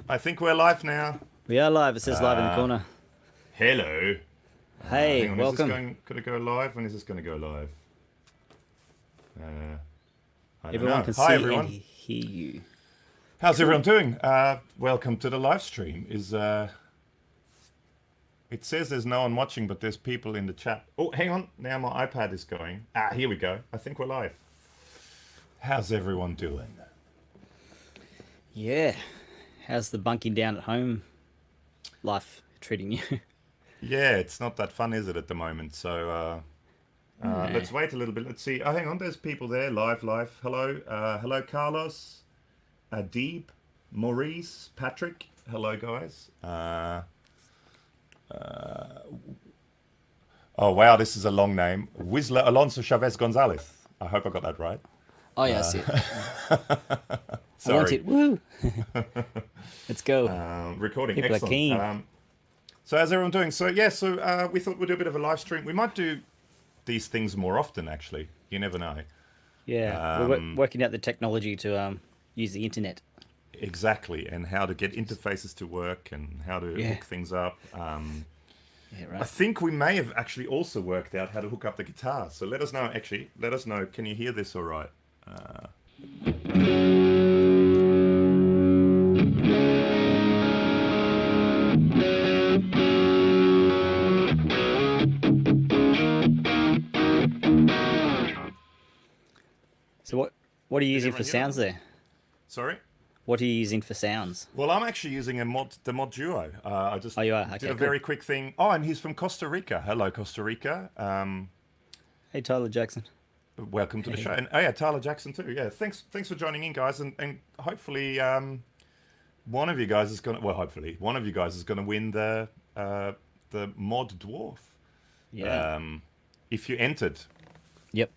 I think we're live now. We are live. It says live in the corner. Hello. Hey, Hang on, welcome. could it go live? When is this going to go live? I don't Everyone know. can Hi, see everyone. and hear you. How's everyone doing? Welcome to the live stream. It says there's no one watching, but there's people in the chat. Oh, hang on. Now my iPad is going. Here we go. I think we're live. How's everyone doing? Yeah. How's the bunking down at home life treating you? Yeah, it's not that fun, is it, at the moment? So let's wait a little bit. Let's see. Oh, hang on. There's people there. Live. Hello. Hello, Carlos. Adib. Maurice. Patrick. Hello, guys. Oh, wow. This is a long name. Whistler Alonso Chavez Gonzalez. I hope I got that right. Oh, yeah, I see it. I want Sorry. it. Woo! Let's go. Recording. People are Excellent. keen. So how's everyone doing? So yeah, we thought we'd do a bit of a live stream. We might do these things more often, actually. You never know. Yeah. We're working out the technology to use the internet. Exactly, and how to get interfaces to work and how to hook things up. Yeah, I right. think we may have actually also worked out how to hook up the guitar. So let us know, actually. Let us know. Can you hear this all right? So what are you using everyone for hear sounds that? there? Sorry? What are you using for sounds? Well, I'm actually using the Mod Duo. I just Oh, you are? did Okay, a cool. very quick thing. Oh, and he's from Costa Rica. Hello, Costa Rica. Hey, Tyler Jackson. Welcome to the show. And oh yeah, Tyler Jackson too. Yeah, thanks for joining in, guys. And hopefully one of you guys is gonna win the Mod Dwarf. Yeah. If you entered. Yep.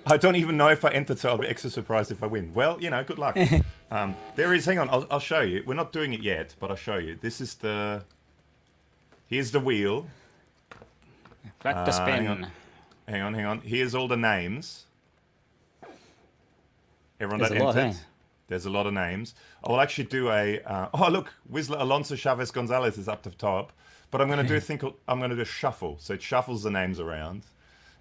I don't even know if I entered, so I'll be extra surprised if I win. Well, good luck. There is, hang on, I'll show you. We're not doing it yet, but I'll show you. This is here's the wheel. Back to spin. Hang on. Here's all the names. Everyone There's that a lot, entered. eh? There's a lot of names. I will actually do oh, look. Whistler Alonso Chavez Gonzalez is up the top. But I'm going to do a thing called, I'm going to do a shuffle. So it shuffles the names around.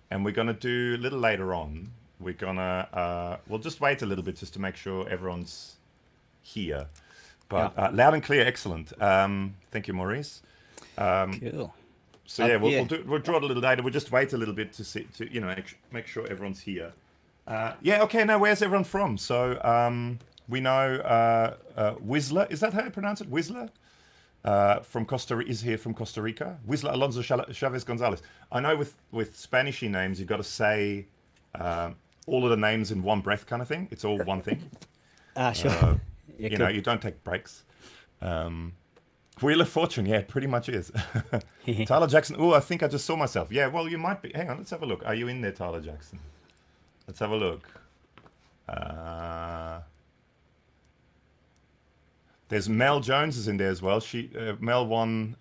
And we're going to do, a little later on, we're going to, we'll just wait a little bit just to make sure everyone's here. But loud and clear, excellent. Thank you, Maurice. Cool. So yeah, we'll draw it a little later. We'll just wait a little bit to make sure everyone's here. Okay. Now where's everyone from? So we know Whistler. Is that how you pronounce it? Whistler from is here from Costa Rica. Whistler Alonso Chavez Gonzalez. I know with Spanishy names you've got to say all of the names in one breath, kind of thing. It's all one thing. Sure. Yeah, You don't take breaks. Wheel of Fortune, yeah, it pretty much is. Tyler Jackson. Oh, I think I just saw myself. Yeah, well, you might be. Hang on, let's have a look. Are you in there, Tyler Jackson? Let's have a look. There's Mel Jones is in there as well. Mel won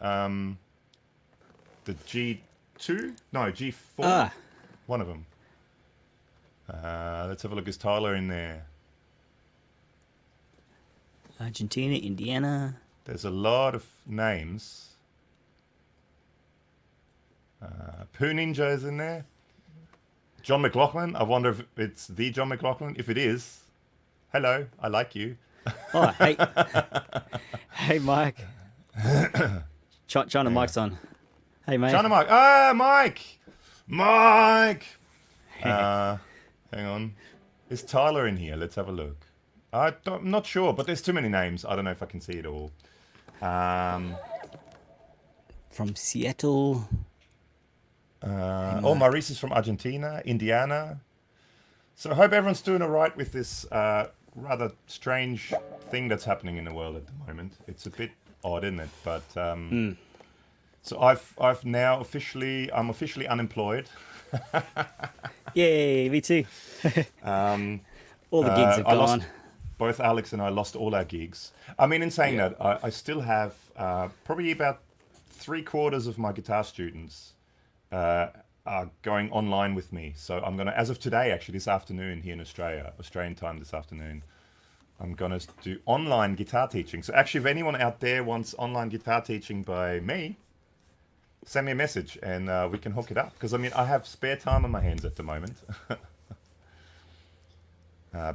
the G2? No, G4. One of them. Let's have a look. Is Tyler in there? Argentina, Indiana. There's a lot of names. Pooh Ninja is in there. John McLaughlin. I wonder if it's the John McLaughlin. If it is, hello. I like you. Oh, hey. Hey, Mike. China Mike's on. Hey, mate. China Mike. Ah, Mike. Mike. Hang on. Is Tyler in here? Let's have a look. I'm not sure, but there's too many names. I don't know if I can see it all. From Seattle. Maurice is from Argentina, Indiana. So I hope everyone's doing all right with this rather strange thing that's happening in the world at the moment. It's a bit odd, isn't it? But so I've now I'm officially unemployed. Yay, me too. All the gigs have gone. Both Alex and I lost all our gigs. I mean, in saying that, I still have probably about 3/4 of my guitar students are going online with me. So I'm going to, as of today, actually, this afternoon here in Australia, Australian time this afternoon, I'm going to do online guitar teaching. So actually, if anyone out there wants online guitar teaching by me, send me a message and we can hook it up. Because, I mean, I have spare time on my hands at the moment.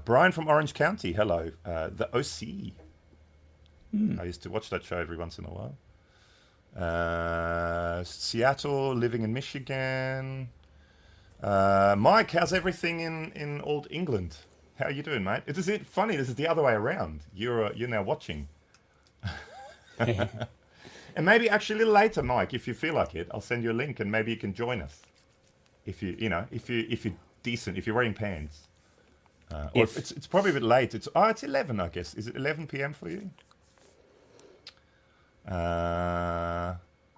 Brian from Orange County, hello. The OC. I used to watch that show every once in a while. Seattle, living in Michigan. Mike, how's everything in old England? How are you doing, mate? Is it funny? This is the other way around. You're now watching. And maybe actually a little later, Mike, if you feel like it, I'll send you a link and maybe you can join us. If you're decent, if you're wearing pants. Or if it's probably a bit late. It's 11, I guess. Is it 11 p.m. for you?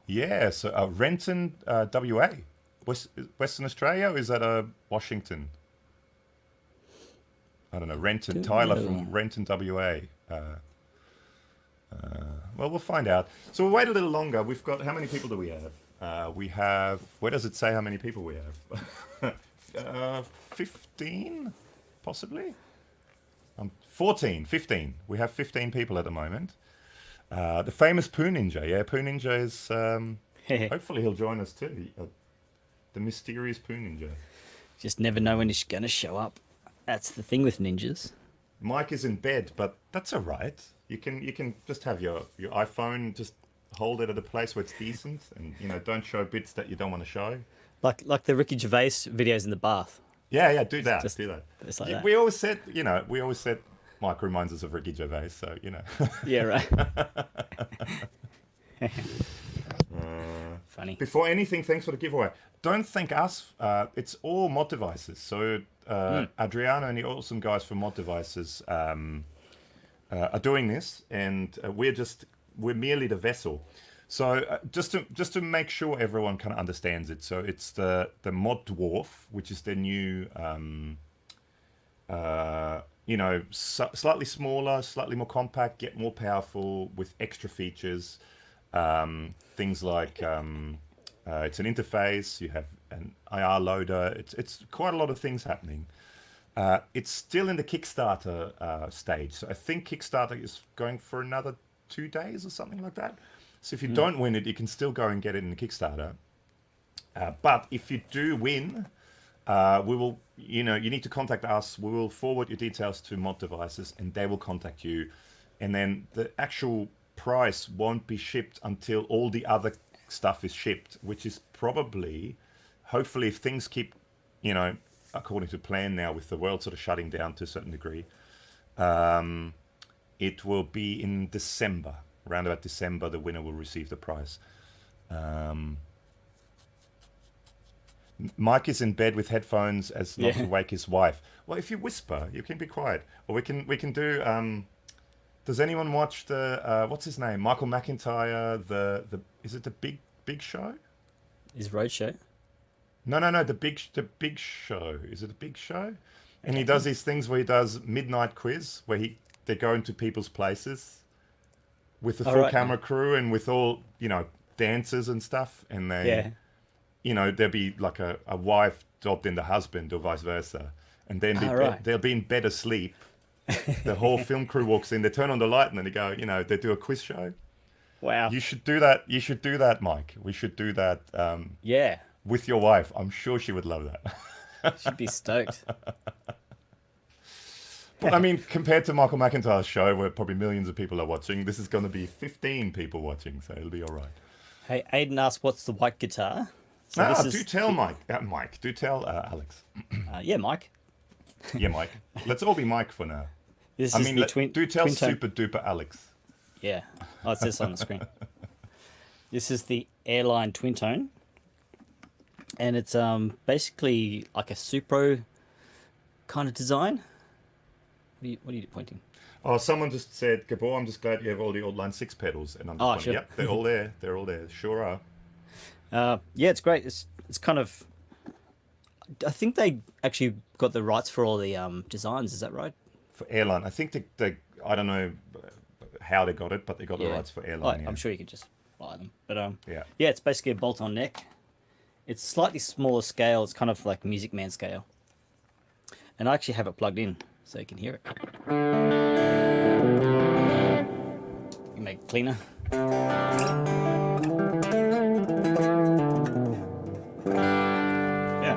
Yeah. So Renton, WA, Western Australia. Or is that Washington? I don't know. Renton. Tyler from Renton, WA. Well, we'll find out. So we'll wait a little longer. We've got, how many people do we have? We have, where does it say how many people we have? 15, possibly? 14, 15. We have 15 people at the moment. The famous Poo Ninja. Yeah, Poo Ninja is, hopefully he'll join us too. The mysterious Poo Ninja. Just never know when he's going to show up. That's the thing with ninjas. Mike is in bed, but that's all right. You can just have your iPhone, just hold it at a place where it's decent, and don't show bits that you don't want to show. Like the Ricky Gervais videos in the bath. Yeah, do that. Just do that. It's like that. We always said Mike reminds us of Ricky Gervais, so Yeah, right. Funny. Before anything, thanks for the giveaway. Don't thank us. It's all Mod Devices. So Adriano and the awesome guys from Mod Devices are doing this, and we're merely the vessel. So just to make sure everyone kind of understands it. So it's the Mod Dwarf, which is the new slightly smaller, slightly more compact, yet more powerful with extra features. Things like it's an interface, you have an IR loader, it's quite a lot of things happening. It's still in the Kickstarter stage. So I think Kickstarter is going for another 2 days or something like that. So if you don't win it, you can still go and get it in the Kickstarter. But if you do win, we will, you need to contact us. We will forward your details to Mod Devices and they will contact you. And then the actual price won't be shipped until all the other stuff is shipped, which is probably, hopefully, if things keep, according to plan now with the world sort of shutting down to a certain degree, it will be in December. Around about December, the winner will receive the prize. Mike is in bed with headphones as not to wake his wife. Well, if you whisper, you can be quiet. Or we can do. Does anyone watch the what's his name? Michael McIntyre. Is it the Big Show? Is Roadshow? No. The Big Show. Is it a Big Show? And he does these things where he does midnight quiz, where they go into people's places with the full camera crew and with all dancers and stuff, and they there'll be like a wife dropped in the husband or vice versa, and then they'll be in bed asleep. The whole film crew walks in, they turn on the light, and then they go, they do a quiz show. Wow. You should do that, Mike. We should do that. With your wife. I'm sure she would love that. She'd be stoked. But I mean, compared to Michael McIntyre's show, where probably millions of people are watching, this is going to be 15 people watching, so it'll be all right. Hey, Aiden asked, what's the white guitar? So do tell Mike. Mike, do tell Alex. Yeah, Mike. Yeah, Mike. Let's all be Mike for now. Do tell super duper Alex. Yeah. Oh, it says on the screen. This is the Airline Twin Tone. And it's basically like a Supro kind of design. What are you pointing? Oh, someone just said, Gabor, I'm just glad you have all the old Line 6 pedals. And I'm just going, sure. Yep, they're all there. They're all there. Sure are. Yeah, it's great. It's kind of... I think they actually got the rights for all the designs. Is that right? For Airline. I think they I don't know how they got it, but they got the rights for Airline. I'm sure you could just buy them. But yeah, it's basically a bolt-on neck. It's slightly smaller scale. It's kind of like Music Man scale. And I actually have it plugged in. so you can hear it. You make it cleaner. Yeah.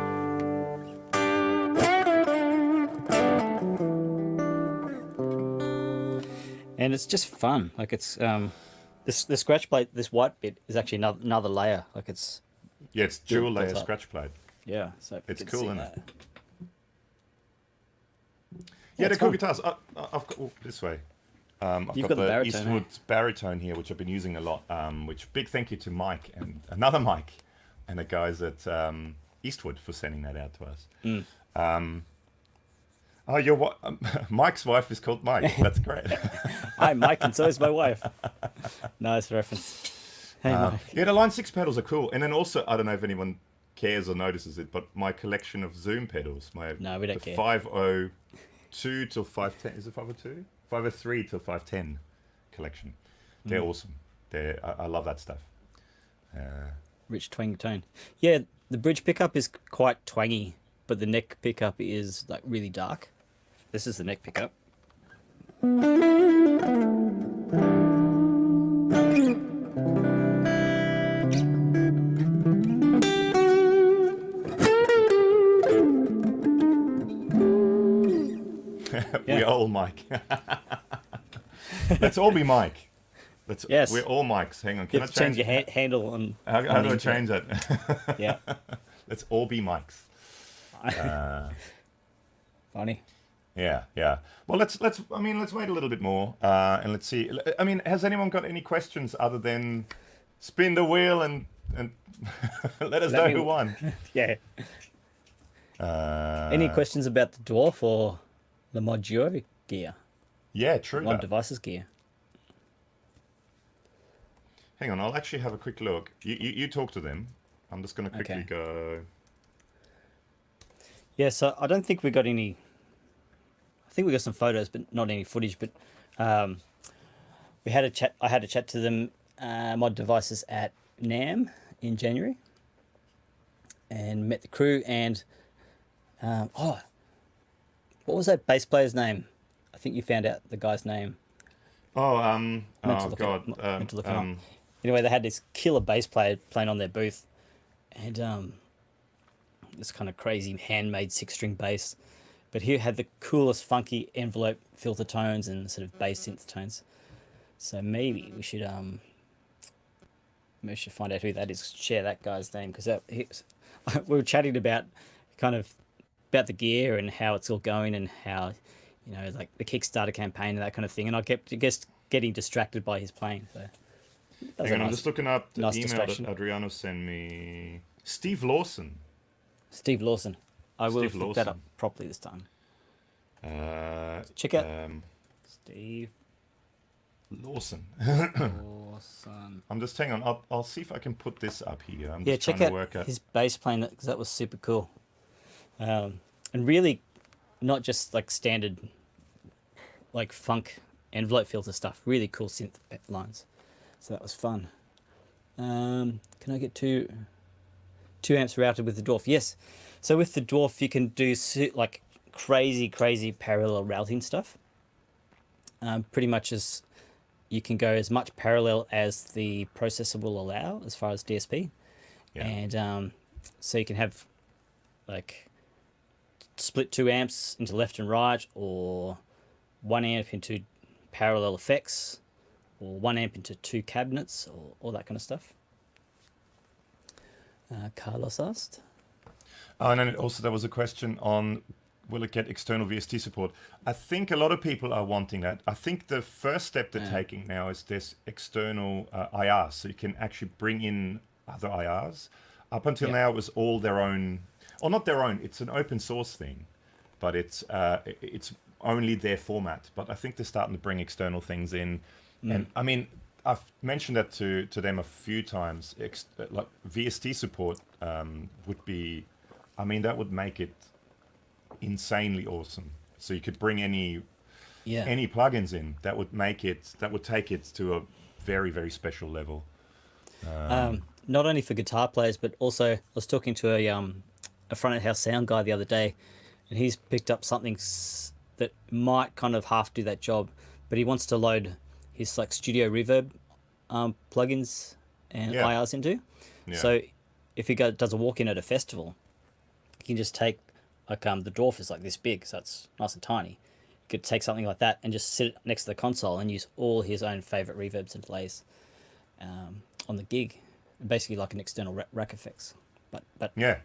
And it's just fun. Like it's the scratch plate, this white bit is actually another layer. Like it's it's dual layer scratch plate. Yeah, so it's cool, isn't it? Yeah, the cool guitars. I've got this way. I've got the baritone, Eastwood baritone here, which I've been using a lot. Which big thank you to Mike and another Mike and the guys at Eastwood for sending that out to us. Mike's wife is called Mike. That's great. Hi, Mike, and so is my wife. Nice reference. Hey, Mike. Yeah, the Line 6 pedals are cool. And then also, I don't know if anyone cares or notices it, but my collection of Zoom pedals. No, we don't care. 502 till 510. Is it 502? 503 till 510 collection. They're awesome. I love that stuff. Rich twangy tone. Yeah, the bridge pickup is quite twangy, but the neck pickup is like really dark. This is the neck pickup. We are all Mike. Let's all be Mike. Yes. We're all Mikes. Hang on. Can I change your handle on? How do I change that? Yeah. Let's all be Mikes. Funny. Yeah. Well, let's wait a little bit more and let's see. I mean, has anyone got any questions other than spin the wheel and let us know who won? Yeah. Any questions about the Dwarf or the Mod DWARF gear? Yeah, true. Mod Devices gear. Hang on, I'll actually have a quick look. You talk to them. I'm just going to quickly go. Yeah, so I don't think we got any. I think we got some photos, but not any footage. But we had a chat. I had a chat to them, Mod Devices at NAMM in January, and met the crew. And what was that bass player's name? I think you found out the guy's name. Oh, God. Anyway, they had this killer bass player playing on their booth, and this kind of crazy handmade 6-string bass. But he had the coolest funky envelope filter tones and sort of bass synth tones. So maybe we should find out who that is, share that guy's name, because we were chatting about about the gear and how it's all going and how, like the Kickstarter campaign and that kind of thing. And I kept getting distracted by his playing. So hang on, I'm just looking up the email that Adriano sent me. Steve Lawson. I will look that up properly this time. Check out Steve Lawson. I'm just hang on. I'll see if I can put this up here. I'm just check trying out to work out his bass playing, because that was super cool. And really, not just like standard, like funk envelope filter stuff. Really cool synth lines. So that was fun. Can I get two amps routed with the Dwarf? Yes. So with the Dwarf, you can do like crazy parallel routing stuff. Pretty much as you can go as much parallel as the processor will allow as far as DSP. Yeah. And so you can have like split 2 amps into left and right, or 1 amp into parallel effects, or 1 amp into 2 cabinets, or all that kind of stuff. Carlos asked. And then also there was a question on, will it get external VST support? I think a lot of people are wanting that. I think the first step they're taking now is this external IRs, so you can actually bring in other IRs. Up until now, it was all their own, or not their own. It's an open source thing, but it's only their format. But I think they're starting to bring external things in, and I mean, I've mentioned that to them a few times. Like VST support would be, I mean, that would make it insanely awesome. So you could bring any plugins in. That would make it. That would take it to a very special level. Not only for guitar players, but also I was talking to a front of house sound guy the other day, and he's picked up something that might kind of half do that job, but he wants to load his like studio reverb plugins and IRs into. Yeah. So if he does a walk in at a festival, he can just take like the dwarf is like this big, so it's nice and tiny. You could take something like that and just sit it next to the console and use all his own favorite reverbs and delays on the gig, basically like an external rack effects, but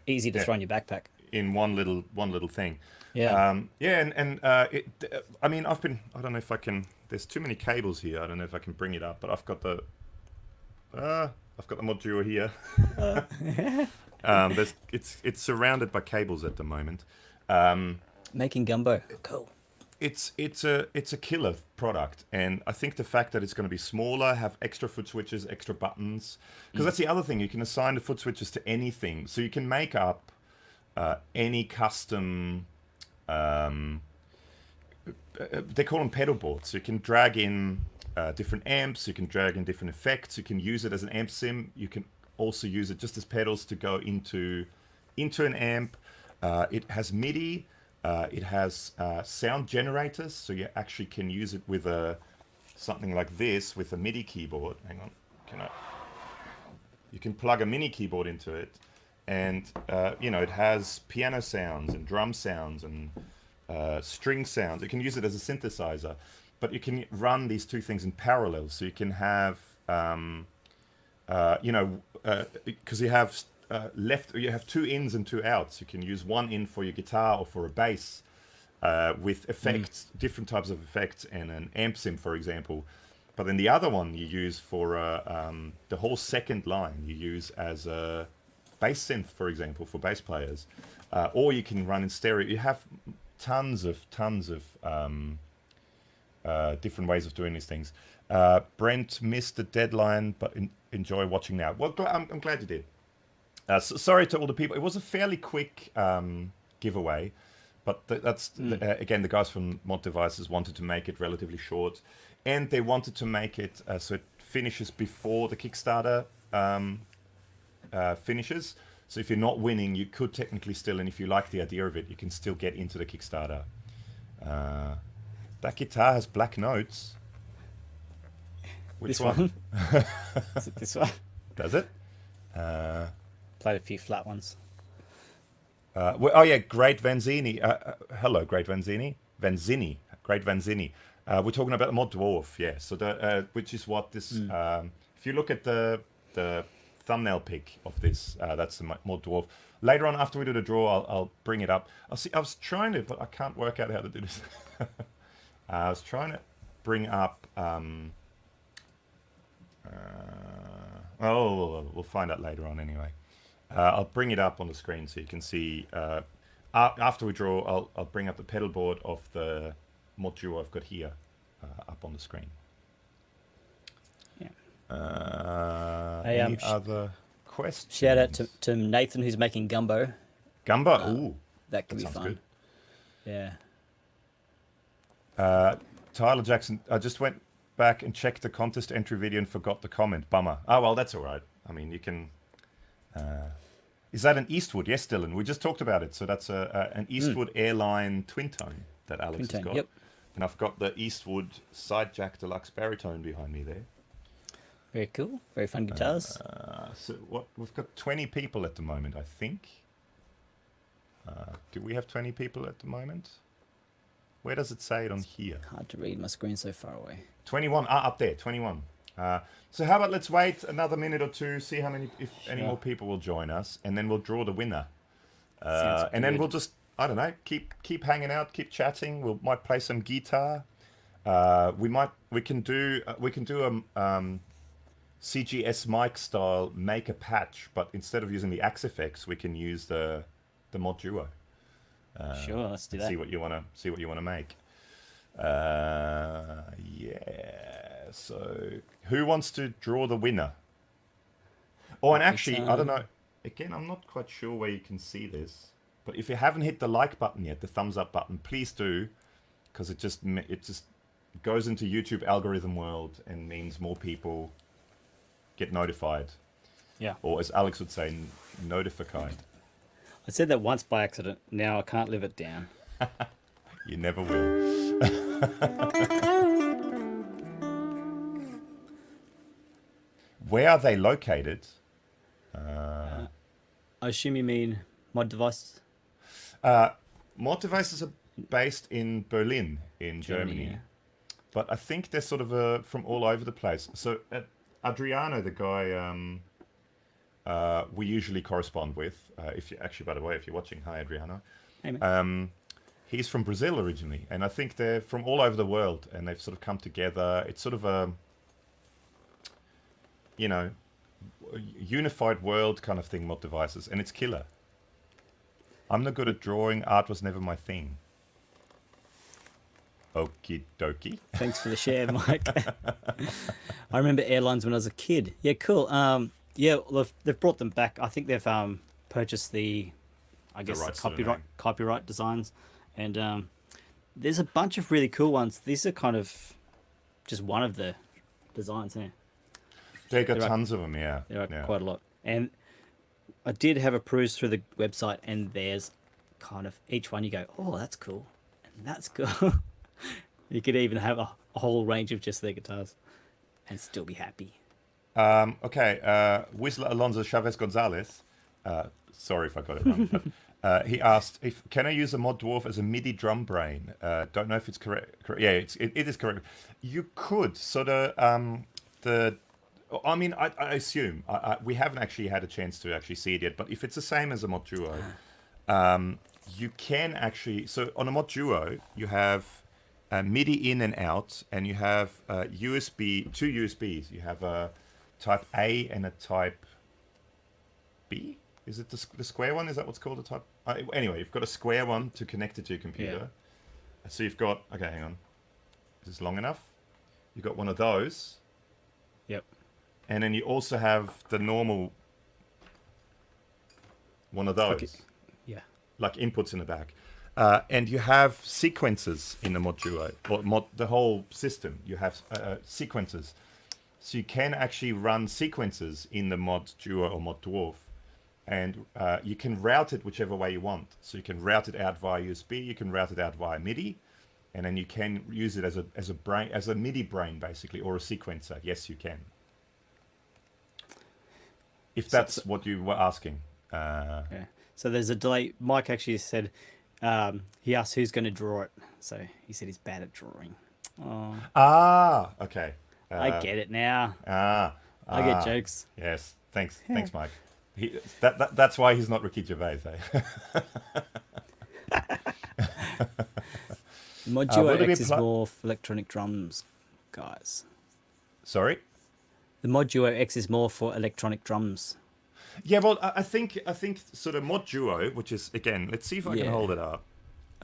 easy to throw in your backpack in one little thing. Yeah. I mean, I don't know if I can. There's too many cables here. I don't know if I can bring it up, but I've got the Mod Duo here. It's surrounded by cables at the moment. Making gumbo, cool. It's a killer product, and I think the fact that it's going to be smaller, have extra foot switches, extra buttons, because that's the other thing. You can assign the foot switches to anything, so you can make up any custom. They call them pedal boards. So you can drag in different amps. You can drag in different effects. You can use it as an amp sim. You can also use it just as pedals to go into an amp. It has MIDI. It has sound generators, so you actually can use it with something like this with a MIDI keyboard. Hang on, you can plug a mini keyboard into it, and it has piano sounds and drum sounds and string sounds. You can use it as a synthesizer, but you can run these two things in parallel. So you can have, because you have you have two ins and two outs. You can use one in for your guitar or for a bass with effects, different types of effects, and an amp sim, for example. But then the other one you use for the whole second line you use as a bass synth, for example, for bass players, or you can run in stereo. You have tons of different ways of doing these things. Brent missed the deadline, but enjoy watching now. Well, I'm glad you did. Sorry to all the people. It was a fairly quick giveaway, but again, the guys from Mod Devices wanted to make it relatively short, and they wanted to make it so it finishes before the Kickstarter finishes. So if you're not winning, you could technically still, and if you like the idea of it, you can still get into the Kickstarter. That guitar has black notes. Which this one? Is it this one? Does it? Played a few flat ones. Great Vanzini. Hello, Great Vanzini. Great Vanzini. We're talking about the Mod Dwarf, yeah. So which is what this. If you look at the thumbnail pic of this, that's the Mod Dwarf. Later on, after we do the draw, I'll bring it up. I was trying to, but I can't work out how to do this. I was trying to bring up. We'll find out later on anyway. I'll bring it up on the screen so you can see. After we draw, I'll bring up the pedal board of the Mod Duo I've got here up on the screen. Yeah. Any other questions? Shout out to Nathan, who's making gumbo. Gumbo? Ooh. That could be fun. Good. Yeah. Tyler Jackson, I just went back and checked the contest entry video and forgot the comment. Bummer. Oh, well, that's all right. I mean, you can... is that an Eastwood? Yes, Dylan. We just talked about it. So that's an Eastwood Airline twin tone that Alex has got. Yep. And I've got the Eastwood Side Jack Deluxe baritone behind me there. Very cool. Very fun guitars. We've got 20 people at the moment, I think. Do we have 20 people at the moment? Where does it say it on here? Hard to read. My screen's so far away. 21. Up there. 21. So how about let's wait another minute or two, see how many, if any more people will join us, and then we'll draw the winner. And then we'll just, I don't know, keep hanging out, keep chatting. We might play some guitar. We can do a CGS mic style make a patch, but instead of using the Axe effects, we can use the Mod Duo. Sure, let's do that. See what you want to make. So who wants to draw the winner? Oh, and actually, I don't know. Again, I'm not quite sure where you can see this, but if you haven't hit the like button yet, the thumbs up button, please do, because it just goes into YouTube algorithm world and means more people get notified. Yeah. Or as Alex would say, notified. I said that once by accident. Now I can't live it down. You never will. Where are they located? I assume you mean mod devices? Mod devices are based in Berlin, in Germany. Yeah. But I think they're sort of from all over the place. So Adriano, the guy we usually correspond with, if you actually, by the way, if you're watching, hi Adriano. Hey, man. He's from Brazil originally, and I think they're from all over the world, and they've sort of come together. It's sort of a, unified world kind of thing, mod devices, and it's killer. I'm not good at drawing. Art was never my thing. Okie dokie. Thanks for the share, Mike. I remember airlines when I was a kid. Yeah, cool. Yeah, well, they've brought them back. I think they've purchased the rights to the copyright designs, and there's a bunch of really cool ones. These are kind of just one of the designs here. They got tons of them, yeah. There are quite a lot. And I did have a peruse through the website, and there's kind of each one you go, oh, that's cool, and that's cool. You could even have a whole range of just their guitars and still be happy. Okay, Whistler Alonso Chavez Gonzalez. Sorry if I got it wrong. But, he asked, can I use a Mod Dwarf as a MIDI drum brain? Don't know if it's correct. Yeah, it is correct. You could. So I assume, we haven't actually had a chance to actually see it yet, but if it's the same as a Mod Duo, you can actually, so on a Mod Duo, you have MIDI in and out, and you have two USBs. You have a type A and a type B. Is it the square one? Is that what's called a type? Anyway, you've got a square one to connect it to your computer. Yeah. So you've got, okay, hang on. Is this long enough? You've got one of those. Yep. And then you also have the normal one of those. Okay. Yeah. Like inputs in the back. And you have sequences in the Mod Duo, or the whole system. You have sequences. So you can actually run sequences in the Mod Duo or Mod Dwarf. And you can route it whichever way you want. So you can route it out via USB, you can route it out via MIDI, and then you can use it as a MIDI brain, basically, or a sequencer. Yes, you can. If that's what you were asking. Yeah. So there's a delay. Mike actually said, he asked who's going to draw it. So he said he's bad at drawing. Oh. Okay. I get it now. I get jokes. Yes. Thanks. Yeah. Thanks, Mike. That's why he's not Ricky Gervais, eh? Mod Duo X is more for electronic drums, guys. Sorry? The Mod Duo X is more for electronic drums. Yeah, well, I think sort of Mod Duo, which is, again, let's see if I can hold it up.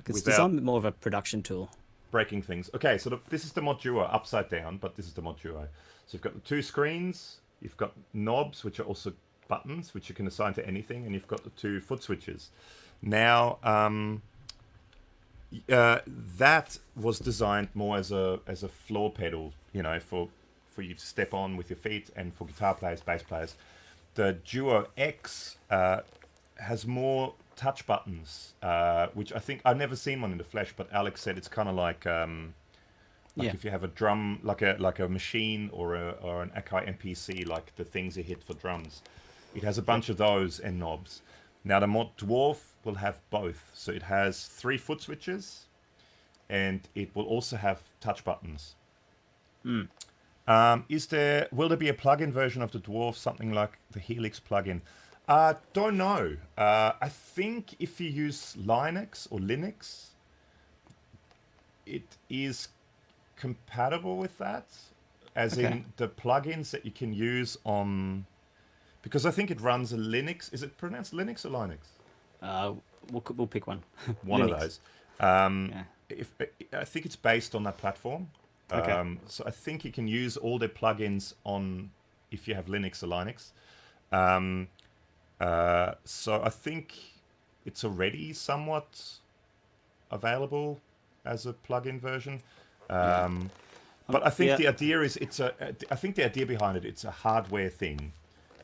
It's designed more of a production tool. Breaking things. Okay, so this is the Mod Duo upside down, but this is the Mod Duo. So you've got the two screens, you've got knobs, which are also buttons, which you can assign to anything, and you've got the two foot switches. Now, that was designed more as a floor pedal, for you to step on with your feet, and for guitar players, bass players. The Duo X has more touch buttons, which I think I've never seen one in the flesh, but Alex said it's kind of like if you have a drum, like a machine or an Akai MPC, like the things you hit for drums. It has a bunch of those and knobs. Now the Mod Dwarf will have both. So it has 3 foot switches, and it will also have touch buttons. Will there be a plug-in version of the Dwarf, something like the Helix plugin? Don't know. I think if you use Linux or Linux, it is compatible with that, as in the plugins that you can use on. Because I think it runs a Linux. Is it pronounced Linux or Linux? We'll pick one. One of those. I think it's based on that platform. Okay. So I think you can use all their plugins on if you have Linux or Linux. So I think it's already somewhat available as a plugin version. But I think the idea is I think the idea behind it's a hardware thing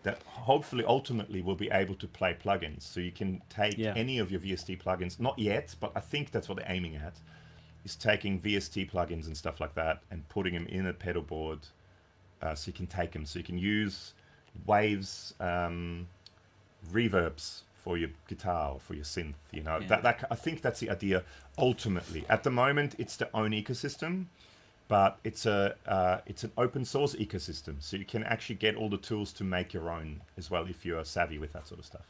that hopefully ultimately will be able to play plugins. So you can take any of your VST plugins, not yet, but I think that's what they're aiming at. is taking VST plugins and stuff like that and putting them in a pedal board, so you can take them. So you can use waves, reverbs for your guitar or for your synth. You know, that I think that's the idea. Ultimately, at the moment, it's the own ecosystem, but it's an open source ecosystem, so you can actually get all the tools to make your own as well if you are savvy with that sort of stuff.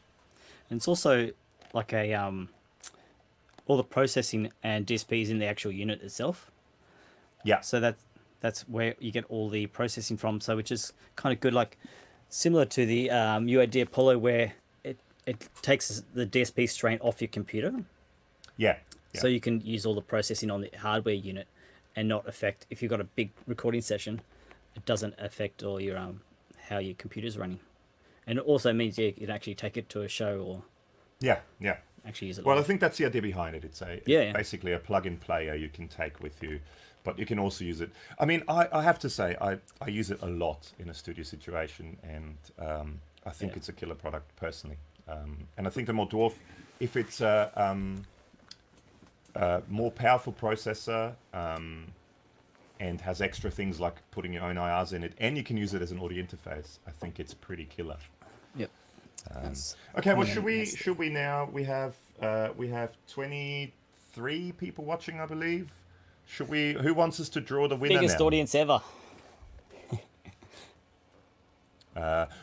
And it's also like a all the processing and DSPs in the actual unit itself. Yeah. So that's where you get all the processing from. So which is kind of good, like similar to the UAD Apollo, where it takes the DSP strain off your computer. Yeah. So you can use all the processing on the hardware unit and not affect, if you've got a big recording session, it doesn't affect all your how your computer's running. And it also means you can actually take it to a show or actually use it. Well, I think that's the idea behind it. It's basically a plug-in player you can take with you, but you can also use it. I mean, I have to say, I use it a lot in a studio situation, and I think it's a killer product personally. And I think the Mod DWARF, if it's a more powerful processor and has extra things like putting your own IRs in it, and you can use it as an audio interface, I think it's pretty killer. Yep. Okay, well, should we now? We have 23 people watching, I believe. Should we? Who wants us to draw the winner? Biggest now? audience ever.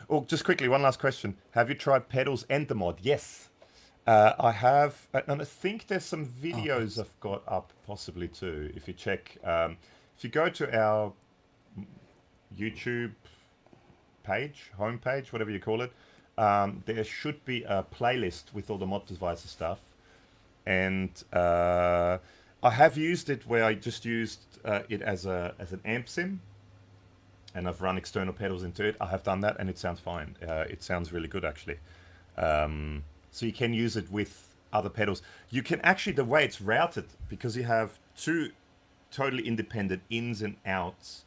Oh, just quickly, one last question. Have you tried pedals and the mod? Yes, I have, and I think there's some videos I've got up possibly too. If you check, if you go to our YouTube page, homepage, whatever you call it, there should be a playlist with all the Mod Devices stuff, and I have used it where I just used it as an amp sim. And I've run external pedals into it. I have done that, and it sounds fine. It sounds really good, actually. So you can use it with other pedals. You can actually, the way it's routed, because you have two totally independent ins and outs,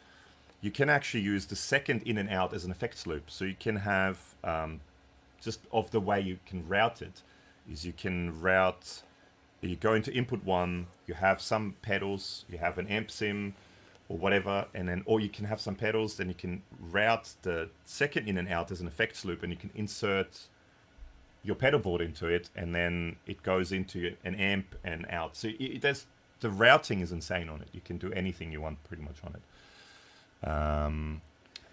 you can actually use the second in and out as an effects loop. So you can have, just of the way you can route it, is you can route, you go into input one, you have some pedals, you have an amp sim, or whatever, and then, or you can have some pedals, then you can route the second in and out as an effects loop, and you can insert your pedal board into it, and then it goes into an amp and out. So the routing is insane on it. You can do anything you want pretty much on it.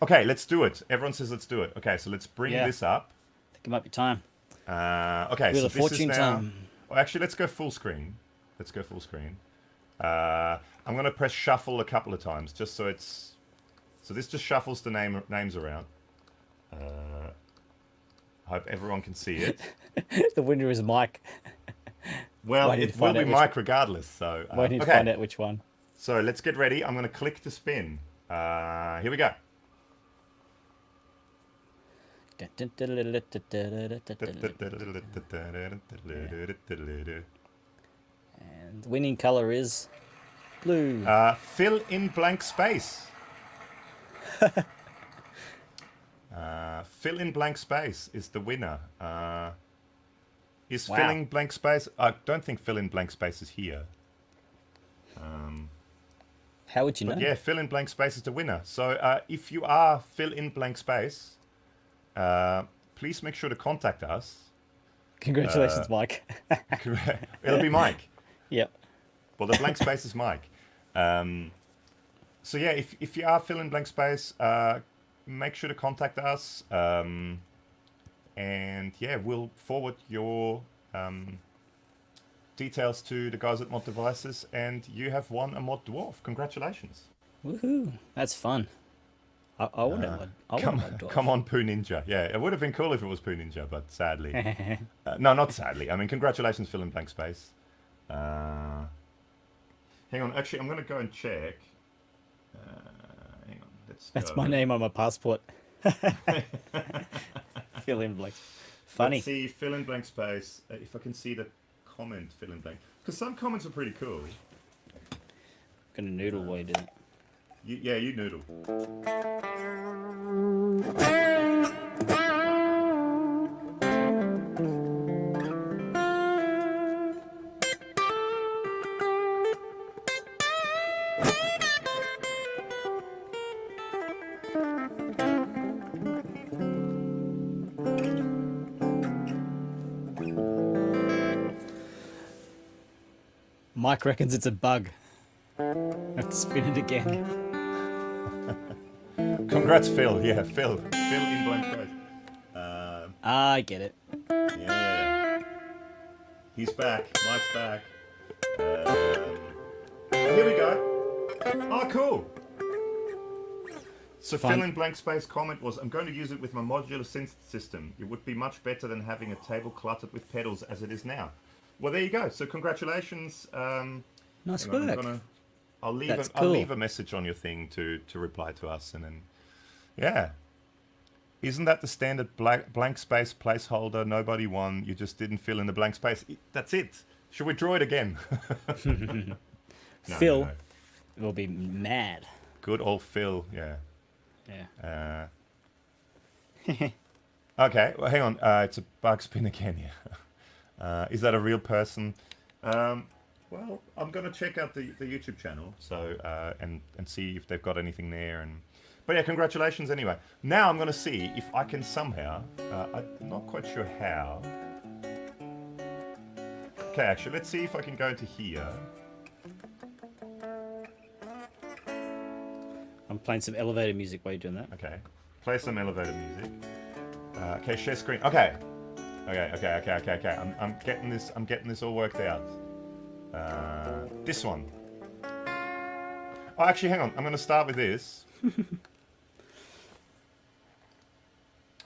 Okay, let's do it. Everyone says let's do it. Okay, so let's bring this up. I think it might be time. Okay, Wheel so of this Fortune is now. time. Well, actually, let's go full screen. I'm going to press shuffle a couple of times, just so it's... So this just shuffles the names around. I hope everyone can see it. The winner is Mike. Well, it will be Mike regardless, so... Why didn't you find out which one? So let's get ready. I'm going to click to spin. Here we go. And the winning color is blue. Fill in blank space. Fill in blank space is the winner. Filling blank space? I don't think fill in blank space is here. How would you know? Yeah, fill in blank space is the winner. So if you are fill in blank space, please make sure to contact us. Congratulations, Mike. It'll be Mike. Yep. Well, the blank space is Mike. So yeah, if you are filling blank space, make sure to contact us. And yeah, we'll forward your details to the guys at Mod Devices, and you have won a Mod DWARF. Congratulations. Woohoo. That's fun. I would have Come on, Poo Ninja. Yeah, it would have been cool if it was Poo Ninja, but sadly. No, not sadly. I mean, congratulations, fill in blank space. Hang on, actually, I'm going to go and check. Hang on, That's my name on my passport. Fill in blank. Funny. Let's see, fill in blank space. If I can see the comment, fill in blank. Because some comments are pretty cool. Gonna noodle while you do it. Yeah, you noodle. Mike reckons it's a bug. I have to spin it again. Congrats, Phil. Yeah, Phil. Phil in blank space. I get it. Yeah. He's back. Mike's back. Here we go. Oh, cool. So Fun. Phil in blank space comment was, I'm going to use it with my modular synth system. It would be much better than having a table cluttered with pedals as it is now. Well, there you go. So congratulations. Nice hang on, work. I'll leave That's I'll cool. leave a message on your thing to reply to us, and then yeah. Isn't that the standard blank space placeholder? Nobody won. You just didn't fill in the blank space. That's it. Should we draw it again? Phil will be mad. Good old Phil. Yeah. Yeah. Okay. Well, hang on. It's a bug spin again. Yeah. Is that a real person? Well, I'm gonna check out the YouTube channel. So and see if they've got anything there. But yeah, congratulations anyway. Now I'm going to see if I can somehow, I'm not quite sure how. Okay, actually, let's see if I can go into here. I'm playing some elevator music while you're doing that. Okay, play some elevator music. Okay, share screen. Okay. I'm getting this all worked out. This one. Oh, actually, hang on. I'm going to start with this.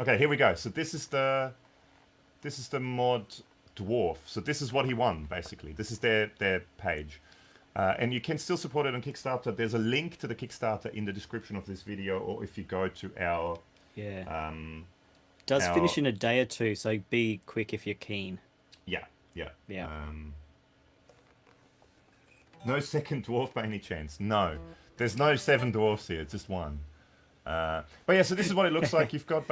Okay, here we go. So this is the Mod DWARF. So this is what he won, basically. This is their page. And you can still support it on Kickstarter. There's a link to the Kickstarter in the description of this video, or if you go to our... Yeah. Does finish in a day or two, so be quick if you're keen. Yeah. Yeah. No second dwarf by any chance? No. There's no 7 dwarfs here, it's just one. But yeah, so this is what it looks like. You've got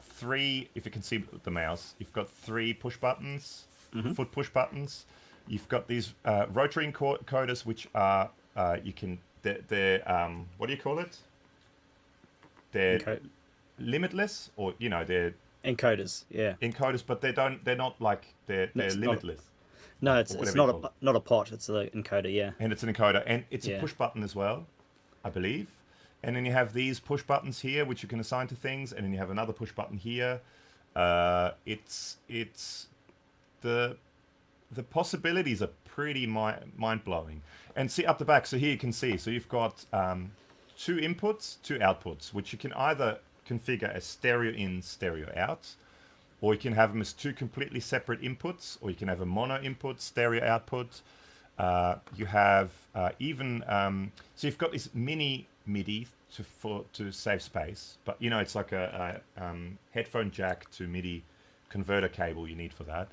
3, if you can see the mouse, you've got 3 push buttons, foot push buttons. You've got these rotary encoders, which are they're what do you call it? They're limitless, or they're encoders. Yeah. Encoders, but they're not like they're limitless. No, it's not a pot. It's an encoder. Yeah. And it's an encoder, and it's a push button as well, I believe. And then you have these push buttons here, which you can assign to things, and then you have another push button here. It's the possibilities are pretty mind blowing. And see up the back. So here you can see. So you've got 2 inputs, 2 outputs, which you can either configure as stereo in, stereo out, or you can have them as 2 completely separate inputs, or you can have a mono input, stereo output. You have even so you've got this mini MIDI to save space, but it's like a headphone jack to MIDI converter cable you need for that.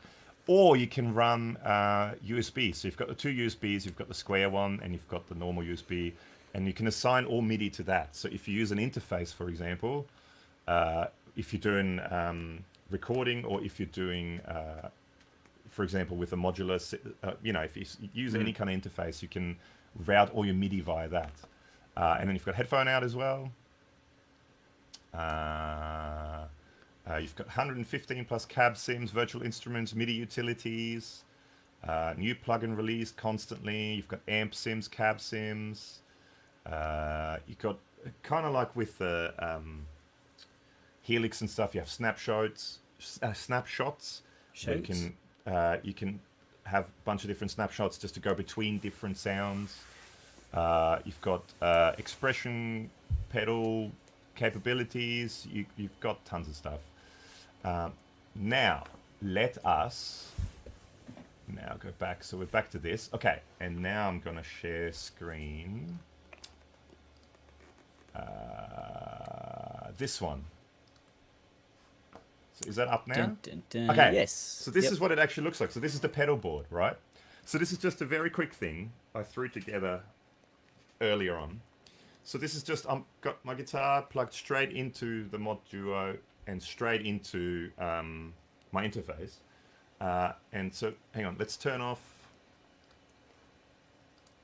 Or you can run USB. So you've got the 2 USBs, you've got the square one, and you've got the normal USB, and you can assign all MIDI to that. So if you use an interface, for example, if you're doing recording, or if you're doing for example, with a modular, if you use any kind of interface, you can route all your MIDI via that. And then you've got headphone out as well. You've got 115 plus cab sims, virtual instruments, MIDI utilities, new plugin released constantly. You've got amp sims, cab sims. You've got kind of like with the Helix and stuff, you have snapshots. So you can have a bunch of different snapshots just to go between different sounds. You've got expression pedal capabilities. You've got tons of stuff. Now let us go back. So we're back to this. Okay, and now I'm gonna share screen. This one. So is that up now? Dun, dun, dun. Okay. Yes. So this is what it actually looks like. So this is the pedal board, right? So this is just a very quick thing I threw together earlier on. So this is just, I've got my guitar plugged straight into the Mod Duo and straight into my interface. And so, hang on, let's turn off.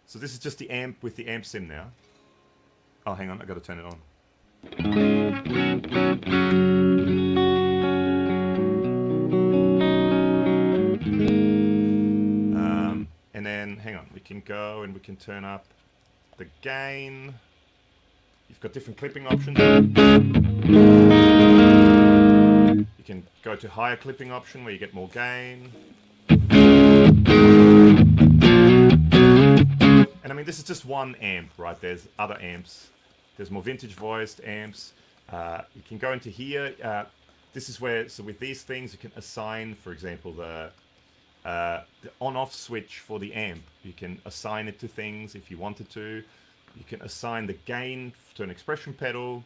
So this is just the amp with the amp sim now. Oh, hang on, I got to turn it on. And then, hang on, we can go and we can turn up the gain. You've got different clipping options. You can go to higher clipping option where you get more gain. And I mean, this is just one amp, right? There's other amps. There's more vintage voiced amps. You can go into here. This is where, so with these things, you can assign, for example, the on-off switch for the amp. You can assign it to things if you wanted to. You can assign the gain to an expression pedal.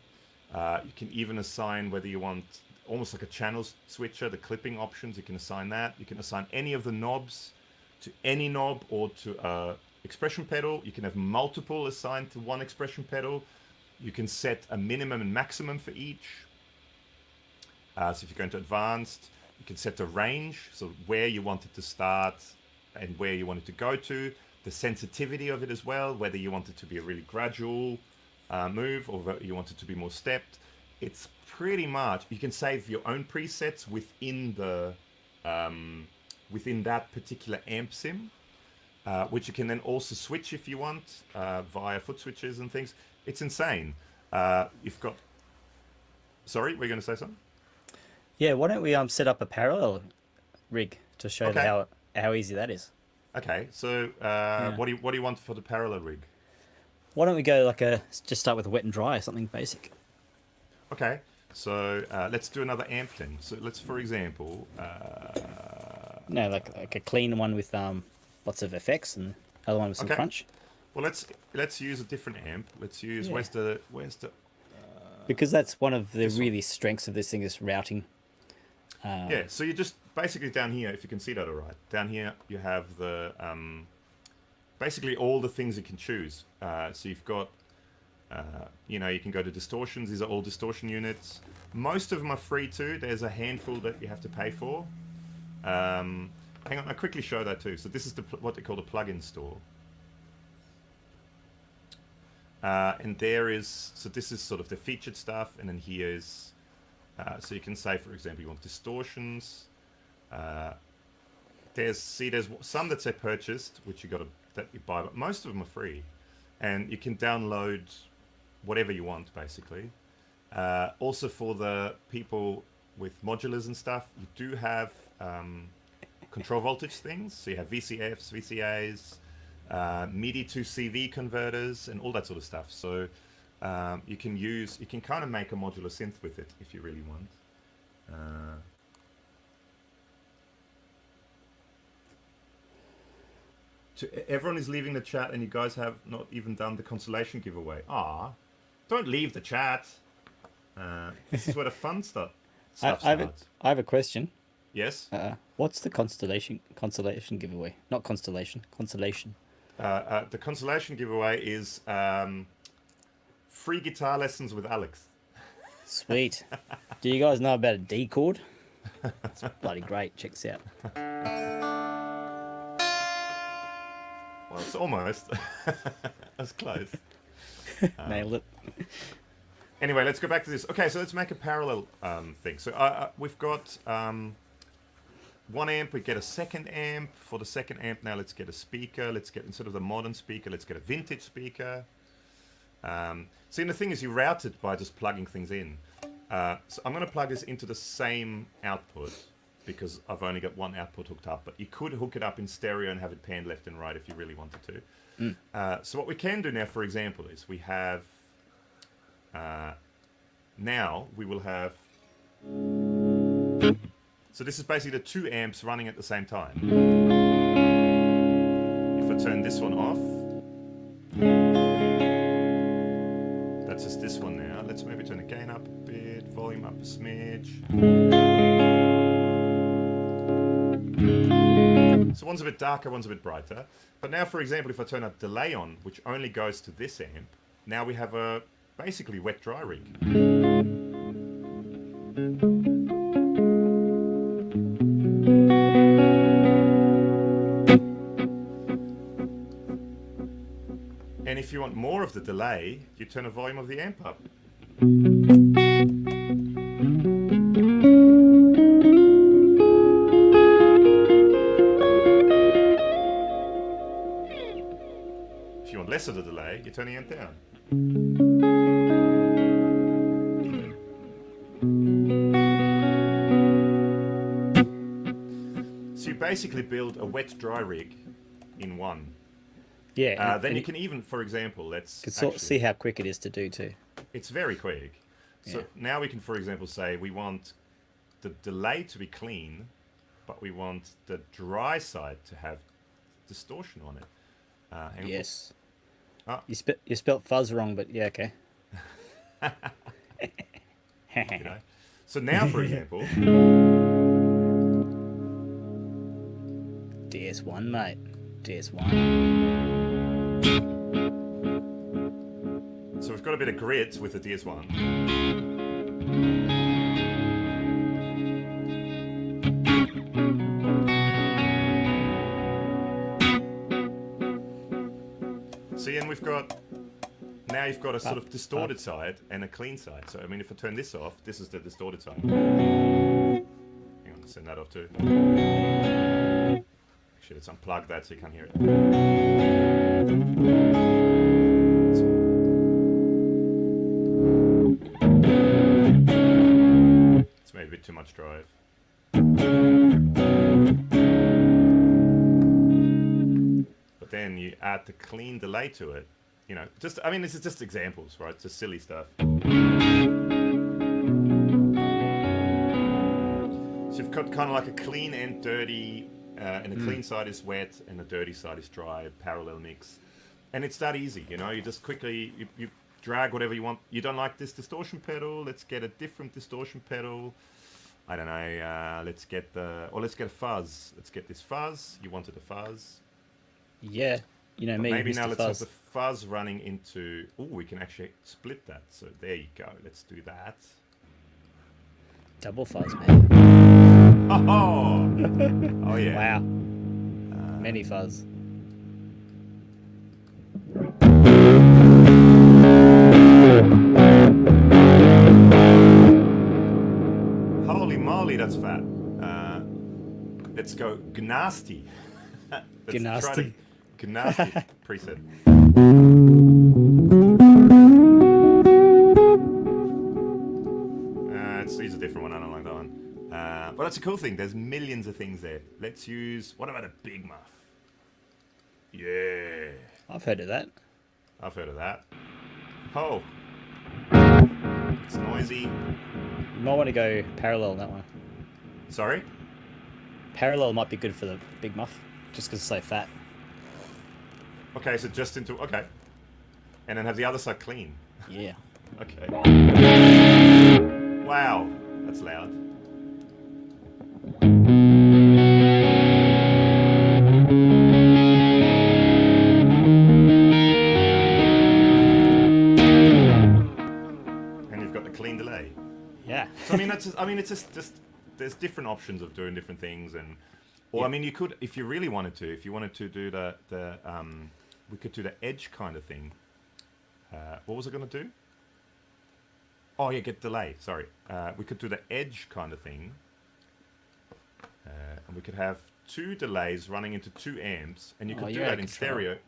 You can even assign whether you want almost like a channel switcher, the clipping options. You can assign that. You can assign any of the knobs to any knob or to a expression pedal. You can have multiple assigned to one expression pedal. You can set a minimum and maximum for each. So if you go into advanced, you can set the range, so where you want it to start and where you want it to go to. The sensitivity of it as well, whether you want it to be a really gradual move or whether you want it to be more stepped. It's pretty much, you can save your own presets within the within that particular amp sim, which you can then also switch if you want via foot switches and things. It's insane. You've got, sorry, we're going to say something? Yeah, why don't we set up a parallel rig to show how easy that is? Okay, so what do you want for the parallel rig? Why don't we go just start with a wet and dry or something basic? Okay, so let's do another amp then. So let's, for example, no, like a clean one with lots of effects and other one with some crunch. Well, let's use a different amp. Let's use where's the because that's one of the really strengths of this thing is routing. Yeah, so you just basically down here, if you can see that all right, down here you have the basically all the things you can choose. So you've got you know, you can go to distortions. These are all distortion units. Most of them are free too. There's a handful that you have to pay for. Hang on, I'll quickly show that too. So this is what they call the plugin store. And there is, so this is sort of the featured stuff, and then here is, so you can say, for example, you want distortions. There's some that say purchased, which that you buy, but most of them are free, and you can download whatever you want, basically. Also, for the people with modulars and stuff, you do have control voltage things. So you have VCFs, VCAs, MIDI to CV converters, and all that sort of stuff. So you can kind of make a modular synth with it if you really want. Everyone is leaving the chat, and you guys have not even done the consolation giveaway. Don't leave the chat. This is where the fun stuff starts. I have a question. Yes. What's the consolation giveaway? Not constellation. Consolation. The consolation giveaway is free guitar lessons with Alex. Sweet. Do you guys know about a D chord? It's bloody great. Check this out. Well, it's almost. That's close. Nailed it. Anyway, let's go back to this. Okay, so let's make a parallel thing. So we've got one amp. We get a second amp. For the second amp, now let's get a speaker. Let's get, instead of the modern speaker, let's get a vintage speaker. See, and the thing is, you route it by just plugging things in. So I'm going to plug this into the same output because I've only got one output hooked up. But you could hook it up in stereo and have it panned left and right if you really wanted to. So what we can do now, for example, is we have... now we will have... So this is basically the two amps running at the same time. If I turn this one off... That's just this one now. Let's maybe turn the gain up a bit, volume up a smidge. So one's a bit darker, one's a bit brighter. But now, for example, if I turn a delay on, which only goes to this amp, now we have a basically wet-dry rig. And if you want more of the delay, you turn the volume of the amp up. basically build a wet-dry rig in one. Yeah. Then you can even, for example, see how quick it is to do too. It's very quick. So now we can, for example, say we want the delay to be clean, but we want the dry side to have distortion on it. Yes. Oh. You spelt fuzz wrong, but yeah, okay. So now, for example, DS1, mate. DS1. So we've got a bit of grit with the DS1. See, and now you've got a sort of distorted side and a clean side. So, I mean, if I turn this off, this is the distorted side. Hang on, send that off too. Actually, let's unplug that so you can't hear it. It's maybe a bit too much drive. But then you add the clean delay to it. You know, I mean, this is just examples, right? It's just silly stuff. So you've got kind of like a clean and dirty, and the clean side is wet and the dirty side is dry, parallel mix. And it's that easy, you know, you just quickly, you drag whatever you want. You don't like this distortion pedal, let's get a different distortion pedal. I don't know, let's get a fuzz. Let's get this fuzz. You wanted a fuzz. Yeah. You know, maybe now let's have the fuzz running into... Oh, we can actually split that. So there you go. Let's do that. Double fuzz, man. Oh, oh yeah. Wow. Many fuzz. Holy moly, that's fat. Let's go gnasty. Gnasty. Gnasty preset. These a different one. I don't like that one. But that's a cool thing. There's millions of things there. Let's use. What about a big muff? Yeah. I've heard of that. I've heard of that. Oh. It's noisy. You might want to go parallel on that one. Sorry? Parallel might be good for the big muff, just because it's so fat. Okay, so just into... Okay. And then have the other side clean. Yeah. Okay. Wow. That's loud. And you've got the clean delay. Yeah. So I mean, it's just there's different options of doing different things, and or I mean, you could, if you really wanted to, if you wanted to do we could do the edge kind of thing. What was I going to do? Oh yeah, get delay. Sorry. We could do the edge kind of thing, and we could have two delays running into 2 amps, and you could do that in stereo.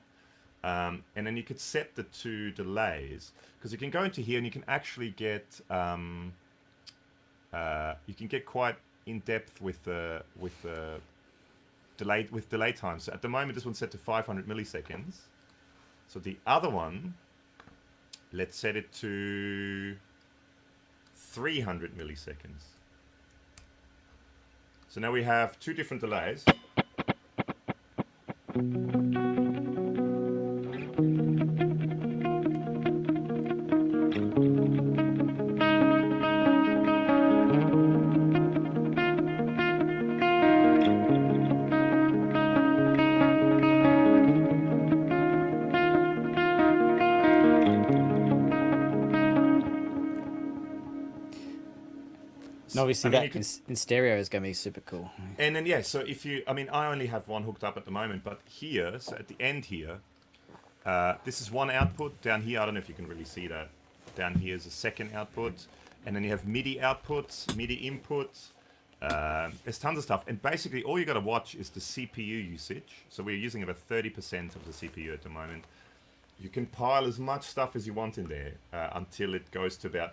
And then you could set the 2 delays, because you can go into here and you can actually get quite in depth with delay time. So at the moment this one's set to 500 milliseconds. So the other one, let's set it to 300 milliseconds. So now we have 2 different delays. And obviously that in stereo is going to be super cool. And then, yeah, so if you... I mean, I only have one hooked up at the moment, but here, so at the end here, this is one output. Down here, I don't know if you can really see that. Down here is a second output. And then you have MIDI outputs, MIDI inputs. There's tons of stuff. And basically, all you got to watch is the CPU usage. So we're using about 30% of the CPU at the moment. You can pile as much stuff as you want in there until it goes to about...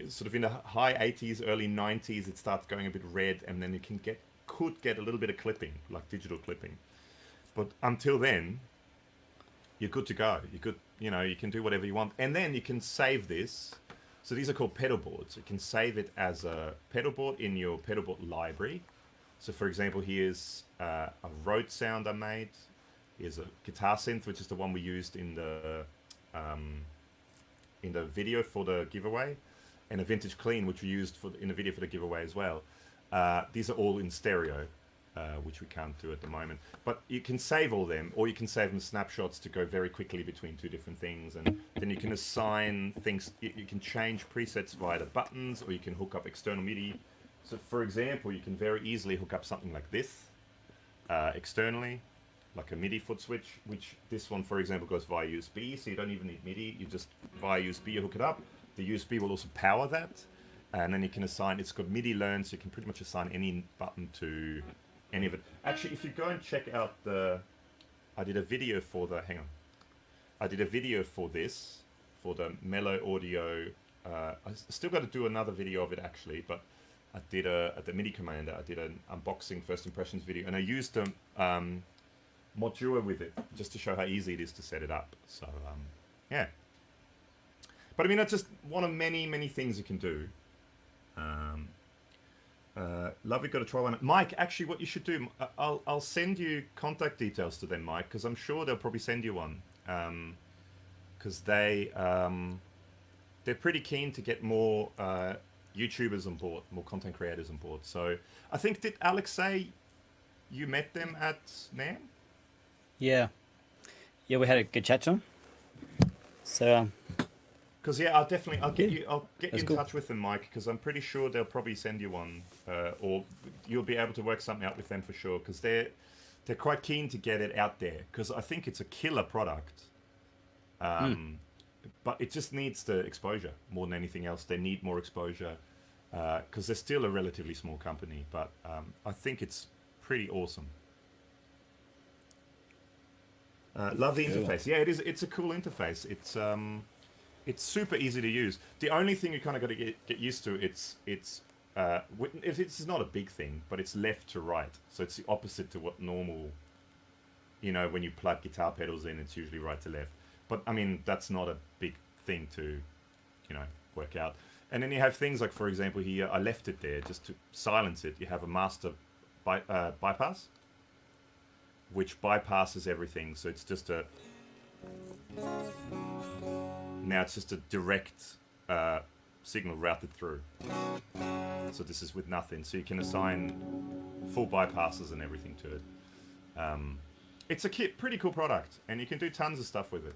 sort of in the high 80s, early 90s, it starts going a bit red, and then you can get could get a little bit of clipping, like digital clipping. But until then, you're good to go. You can do whatever you want. And then you can save this. So these are called pedal boards. You can save it as a pedal board in your pedal board library. So for example, here's a Rhodes sound I made. Here's a guitar synth, which is the one we used in the video for the giveaway, and a vintage clean, which we used in the video for the giveaway as well. These are all in stereo, which we can't do at the moment. But you can save all them, or you can save them snapshots to go very quickly between two different things, and then you can assign things. You can change presets via the buttons, or you can hook up external MIDI. So for example, you can very easily hook up something like this externally, like a MIDI foot switch, which this one, for example, goes via USB, so you don't even need MIDI. You just, via USB, you hook it up. The USB will also power that, and then you can assign, it's got MIDI learn, so you can pretty much assign any button to any of it. Actually, if you go and check out I did a video for this, for the Mellow Audio. I still got to do another video of it, actually, but I did at the MIDI Commander, I did an unboxing first impressions video, and I used the Mod DWARF with it, just to show how easy it is to set it up. So, yeah. But I mean, that's just one of many, many things you can do. Love, we've got to try one. Mike, actually, what you should do, I'll send you contact details to them, Mike, because I'm sure they'll probably send you one. Because they're pretty keen to get more YouTubers on board, more content creators on board. So I think, did Alex say you met them at NAMM? Yeah, we had a good chat to him. So, because I'll get you in cool. touch with them, Mike, because I'm pretty sure they'll probably send you one, or you'll be able to work something out with them for sure, because they're quite keen to get it out there, because I think it's a killer product. But it just needs the exposure more than anything else. They need more exposure, because they're still a relatively small company, but I think it's pretty awesome. Love the interface. Yeah, it is. It's a cool interface. It's super easy to use. The only thing you kind of got to get used to, it's not a big thing, but it's left to right. So it's the opposite to what normal, when you plug guitar pedals in, it's usually right to left. But I mean, that's not a big thing to, work out. And then you have things like, for example, here, I left it there just to silence it. You have a master bypass, which bypasses everything. So it's just now it's just a direct signal routed through. So this is with nothing. So you can assign full bypasses and everything to it. It's a pretty cool product, and you can do tons of stuff with it.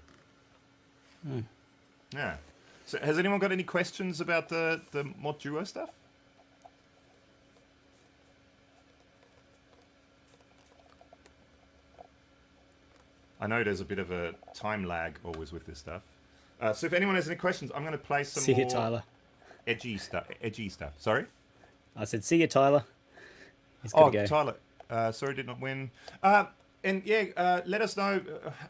Yeah. So has anyone got any questions about the Mod DWARF stuff? I know there's a bit of a time lag always with this stuff. So if anyone has any questions, I'm going to play some see more you, Tyler. edgy stuff. Sorry? I said, see you, Tyler. He's got to go. Tyler. Sorry, did not win. And yeah, let us know.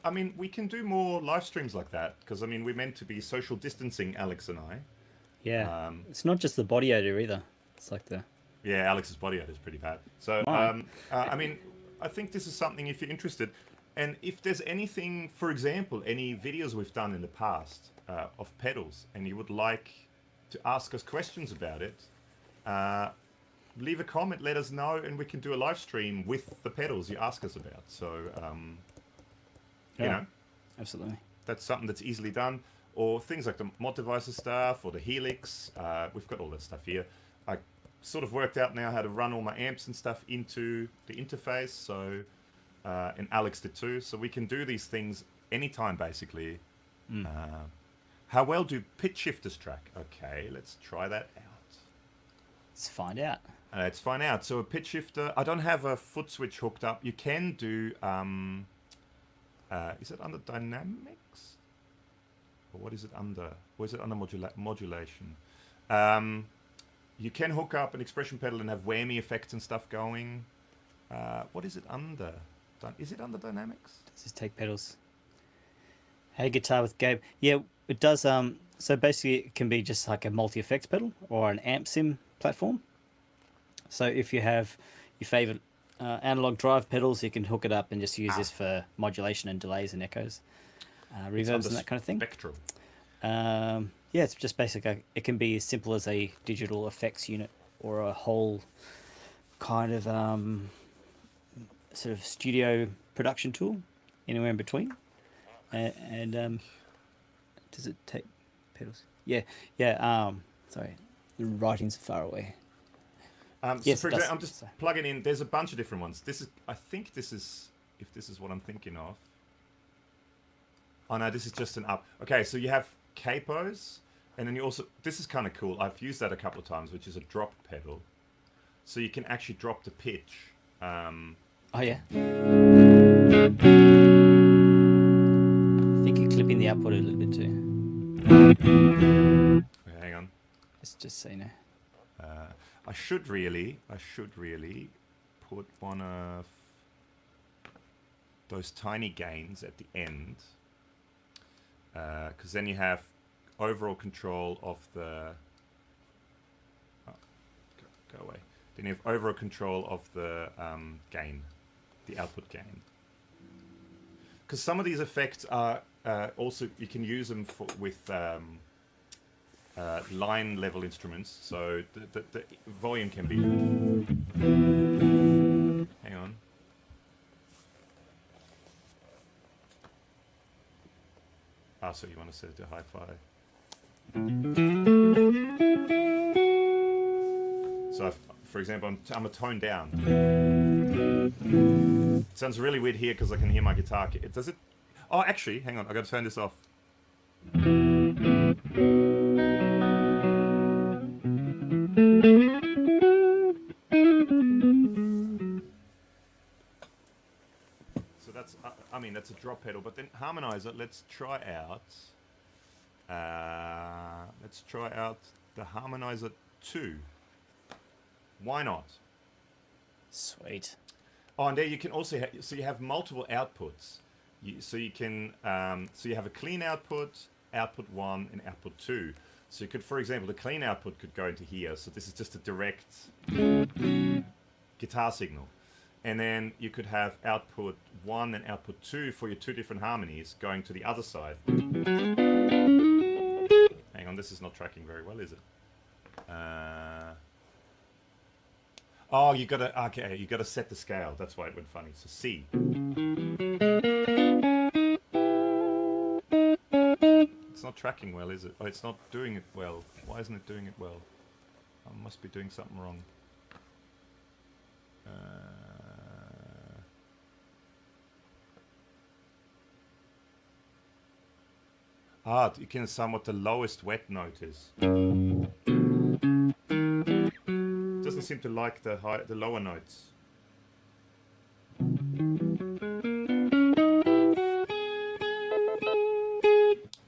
I mean, we can do more live streams like that, because I mean, we're meant to be social distancing, Alex and I. Yeah. It's not just the body odor either. It's like the... Yeah, Alex's body odor is pretty bad. So, I mean, I think this is something, if you're interested, and if there's anything, for example, any videos we've done in the past of pedals, and you would like to ask us questions about it, leave a comment, let us know, and we can do a live stream with the pedals you ask us about. So, absolutely, that's something that's easily done. Or things like the Mod devices stuff, or the Helix. We've got all that stuff here. I sort of worked out now how to run all my amps and stuff into the interface. So, and Alex did too. So we can do these things anytime, basically. How well do pitch shifters track? Okay, let's try that out. Let's find out. So a pitch shifter, I don't have a foot switch hooked up. You can do, is it under dynamics? Or what is it under? Or is it under modulation? You can hook up an expression pedal and have whammy effects and stuff going. What is it under? Is it under dynamics? This is take pedals. Hey, guitar with Gabe. Yeah, it does. So basically, it can be just like a multi-effects pedal or an amp sim platform. So if your favorite analog drive pedals. You can hook it up and just use this for modulation and delays and echoes, reverbs and that kind of thing. Spectrum. Yeah, it's just basic. It can be as simple as a digital effects unit or a whole kind of sort of studio production tool, anywhere in between. And does it take pedals? Yeah. Sorry, the writings are far away. Yes, so for example, I'm just plugging in. There's a bunch of different ones. I think this is, if this is what I'm thinking of. Oh no, this is just an up. Okay, so you have capos, and then you also, this is kind of cool. I've used that a couple of times, which is a drop pedal. So you can actually drop the pitch. Oh yeah. I think you're clipping the output a little bit too. Hang on. Let's just say no. I should really put one of those tiny gains at the end, because then you have overall control of the. Oh, go away. Then you have overall control of the gain, the output gain. Because some of these effects are also, you can use them with line level instruments, so the volume can be. Hang on. Ah, so you want to set it to hi-fi. So, for example, I'm a tone down. It sounds really weird here because I can hear my guitar. Does it? Oh, actually, hang on. I got to turn this off. So that's, I mean, that's a drop pedal. But then harmonizer. Let's try out. Let's try out the harmonizer 2. Why not? Sweet. Oh, and there you can also so you have multiple outputs. So you can so you have a clean output, output 1, and output 2. So you could, for example, the clean output could go into here. So this is just a direct guitar signal, and then you could have output 1 and output 2 for your 2 different harmonies going to the other side. Hang on, this is not tracking very well, is it? Oh, you gotta set the scale. That's why it went funny. So C. It's not tracking well, is it? Oh, it's not doing it well. Why isn't it doing it well? I must be doing something wrong. You can assign what the lowest wet note is. Doesn't seem to like the lower notes.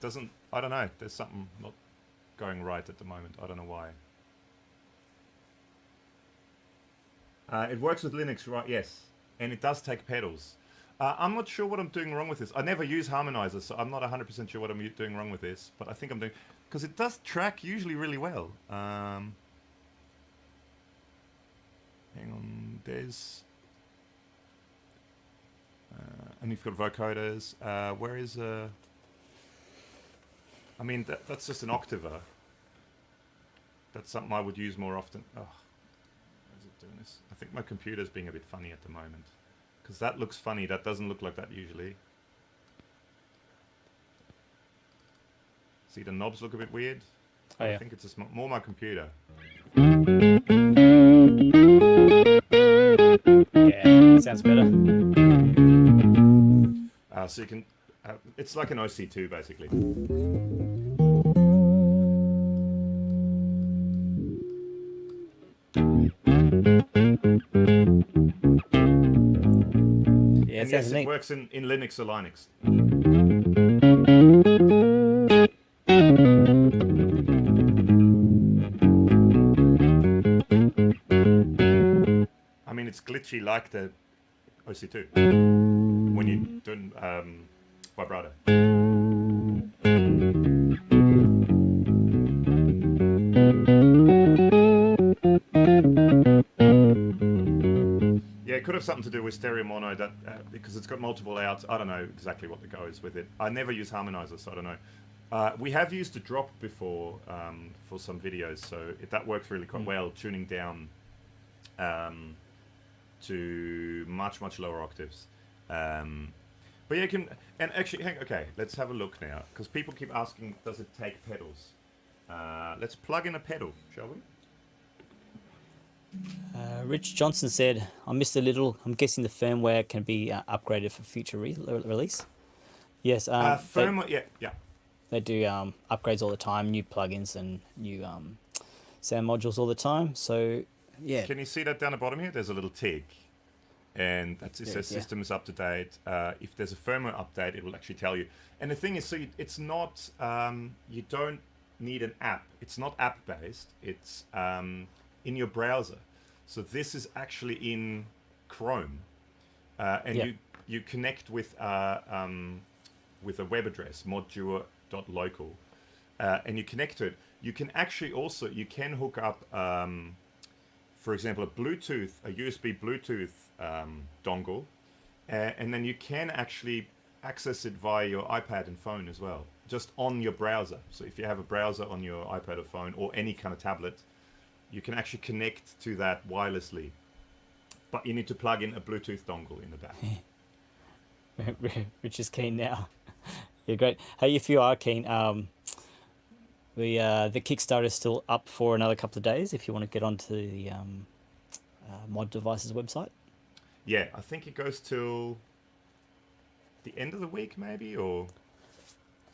Doesn't, I don't know, there's something not going right at the moment. I don't know why. It works with Linux, right? Yes, and it does take pedals. I'm not sure what I'm doing wrong with this. I never use harmonizer, so I'm not 100% sure what I'm doing wrong with this. But I think I'm doing, because it does track usually really well. Hang on, there's, and you've got vocoders. Where is I mean, that's just an octaver. That's something I would use more often. Oh, why is it doing this? I think my computer's being a bit funny at the moment. Because that looks funny. That doesn't look like that usually. See, the knobs look a bit weird. Oh, yeah. I think it's just more my computer. Yeah, sounds better. So you can... it's like an OC2, basically. Yeah, and yes, it works in Linux or Linux. I mean, it's glitchy like the OC2 when you're doing vibrato. something to do with stereo mono that because it's got multiple outs. I don't know exactly what the go is with it. I never use harmonizer, so I don't know. We have used a drop before for some videos, so that works really quite well, tuning down to much lower octaves. But yeah, you can, and actually, okay, let's have a look now, because people keep asking, does it take pedals? Let's plug in a pedal, shall we? Rich Johnson said, I missed a little. I'm guessing the firmware can be upgraded for future release. Yes. Firmware, yeah. They do upgrades all the time, new plugins and new sound modules all the time. So, yeah. Can you see that down the bottom here? There's a little tick. And it says system is up to date. If there's a firmware update, it will actually tell you. And the thing is, so it's not, you don't need an app. It's not app-based. It's in your browser. So this is actually in Chrome. And you connect with a web address, moddwar.local. And you connect to it. You can actually also, you can hook up, for example, a USB Bluetooth dongle, and then you can actually access it via your iPad and phone as well, just on your browser. So if you have a browser on your iPad or phone or any kind of tablet, you can actually connect to that wirelessly. But you need to plug in a Bluetooth dongle in the back. Rich is keen now. You're great. Hey, if you are keen, the Kickstarter is still up for another couple of days if you want to get onto the Mod Devices website. Yeah, I think it goes till the end of the week, maybe, or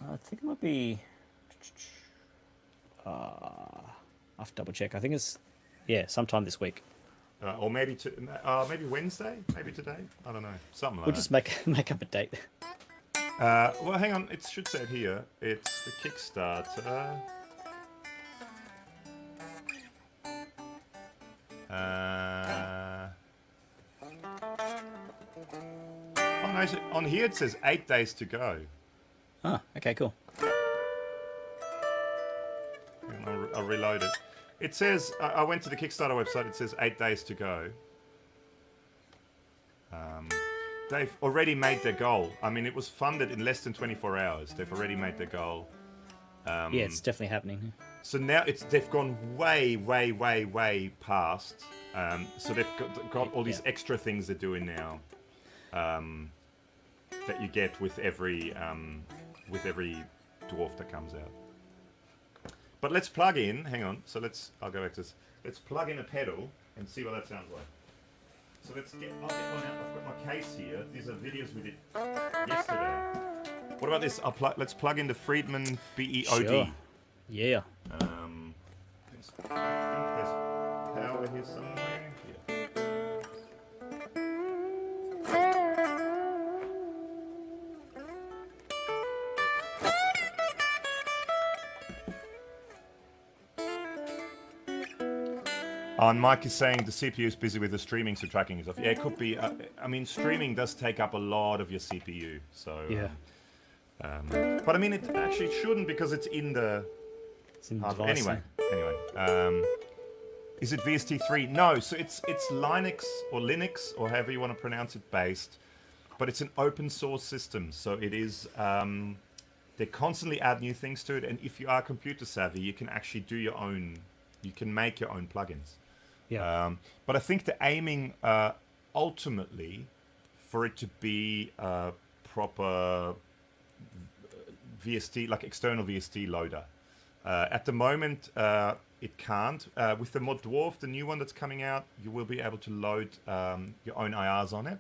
I think it might be. I have to double check. I think it's sometime this week. Or maybe maybe Wednesday, maybe today. I don't know, something like We'll that. just make up a date. Well, hang on. It should say it here. It's the Kickstarter. Oh no! On here it says 8 days to go. Oh, okay, cool. Hang on, I'll reload it. It says I went to the Kickstarter website. It says 8 days to go. They've already made their goal. I mean, it was funded in less than 24 hours. They've already made their goal. Yeah, it's definitely happening. So now they've gone way past. So they've got all these extra things they're doing now that you get with every dwarf that comes out. But let's plug in. Hang on. So I'll go back to this. Let's plug in a pedal and see what that sounds like. So I'll get one out. I've got my case here. These are videos we did yesterday. What about this? Let's plug in the Friedman BEOD. Sure. Yeah. I think there's power here somewhere. Yeah. And Mike is saying the CPU is busy with the streaming, so tracking is off. Yeah, it could be. I mean, streaming does take up a lot of your CPU. So yeah. But I mean, it actually shouldn't because it's in the. It's in the device. Anyway. Is it VST3? No. So it's Linux or however you want to pronounce it based, but it's an open source system. So it is. They constantly add new things to it, and if you are computer savvy, you can actually do your own. You can make your own plugins. Yeah. But I think the aiming ultimately for it to be a proper VST, like external VST loader. At the moment, it can't. With the Mod Dwarf, the new one that's coming out, you will be able to load your own IRs on it.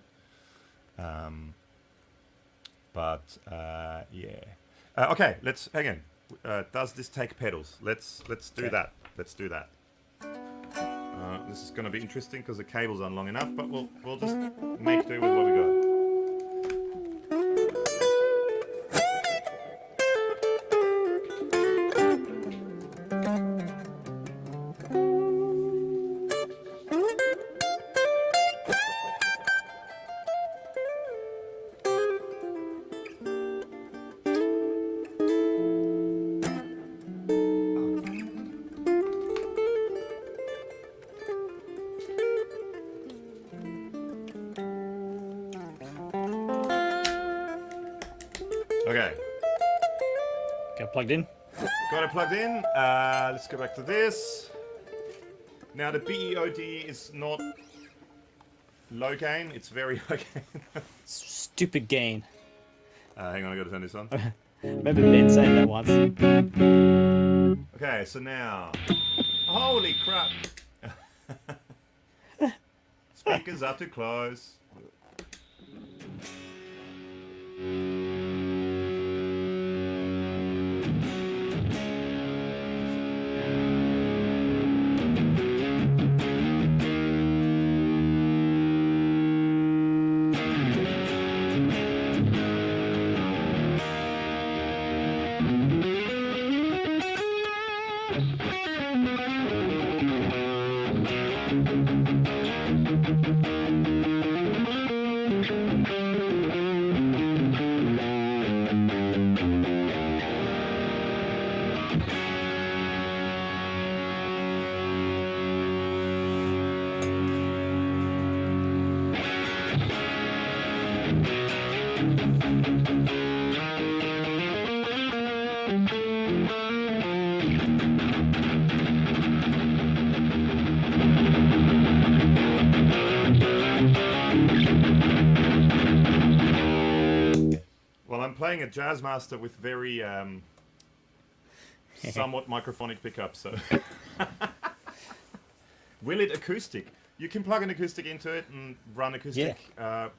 Yeah. Okay, let's hang on. Does this take pedals? Let's do that. Let's do that. This is going to be interesting because the cables aren't long enough, but we'll just make do with what we got. it plugged in. Got it plugged in. Let's go back to this. Now the BEOD is not low gain. It's very high gain. Stupid gain. Hang on, I got to turn this on. Remember Ben saying that once. Okay, so now, holy crap! Speakers are too close. Well, I'm playing a Jazzmaster with very somewhat microphonic pickups, so will it acoustic? You can plug an acoustic into it and run acoustic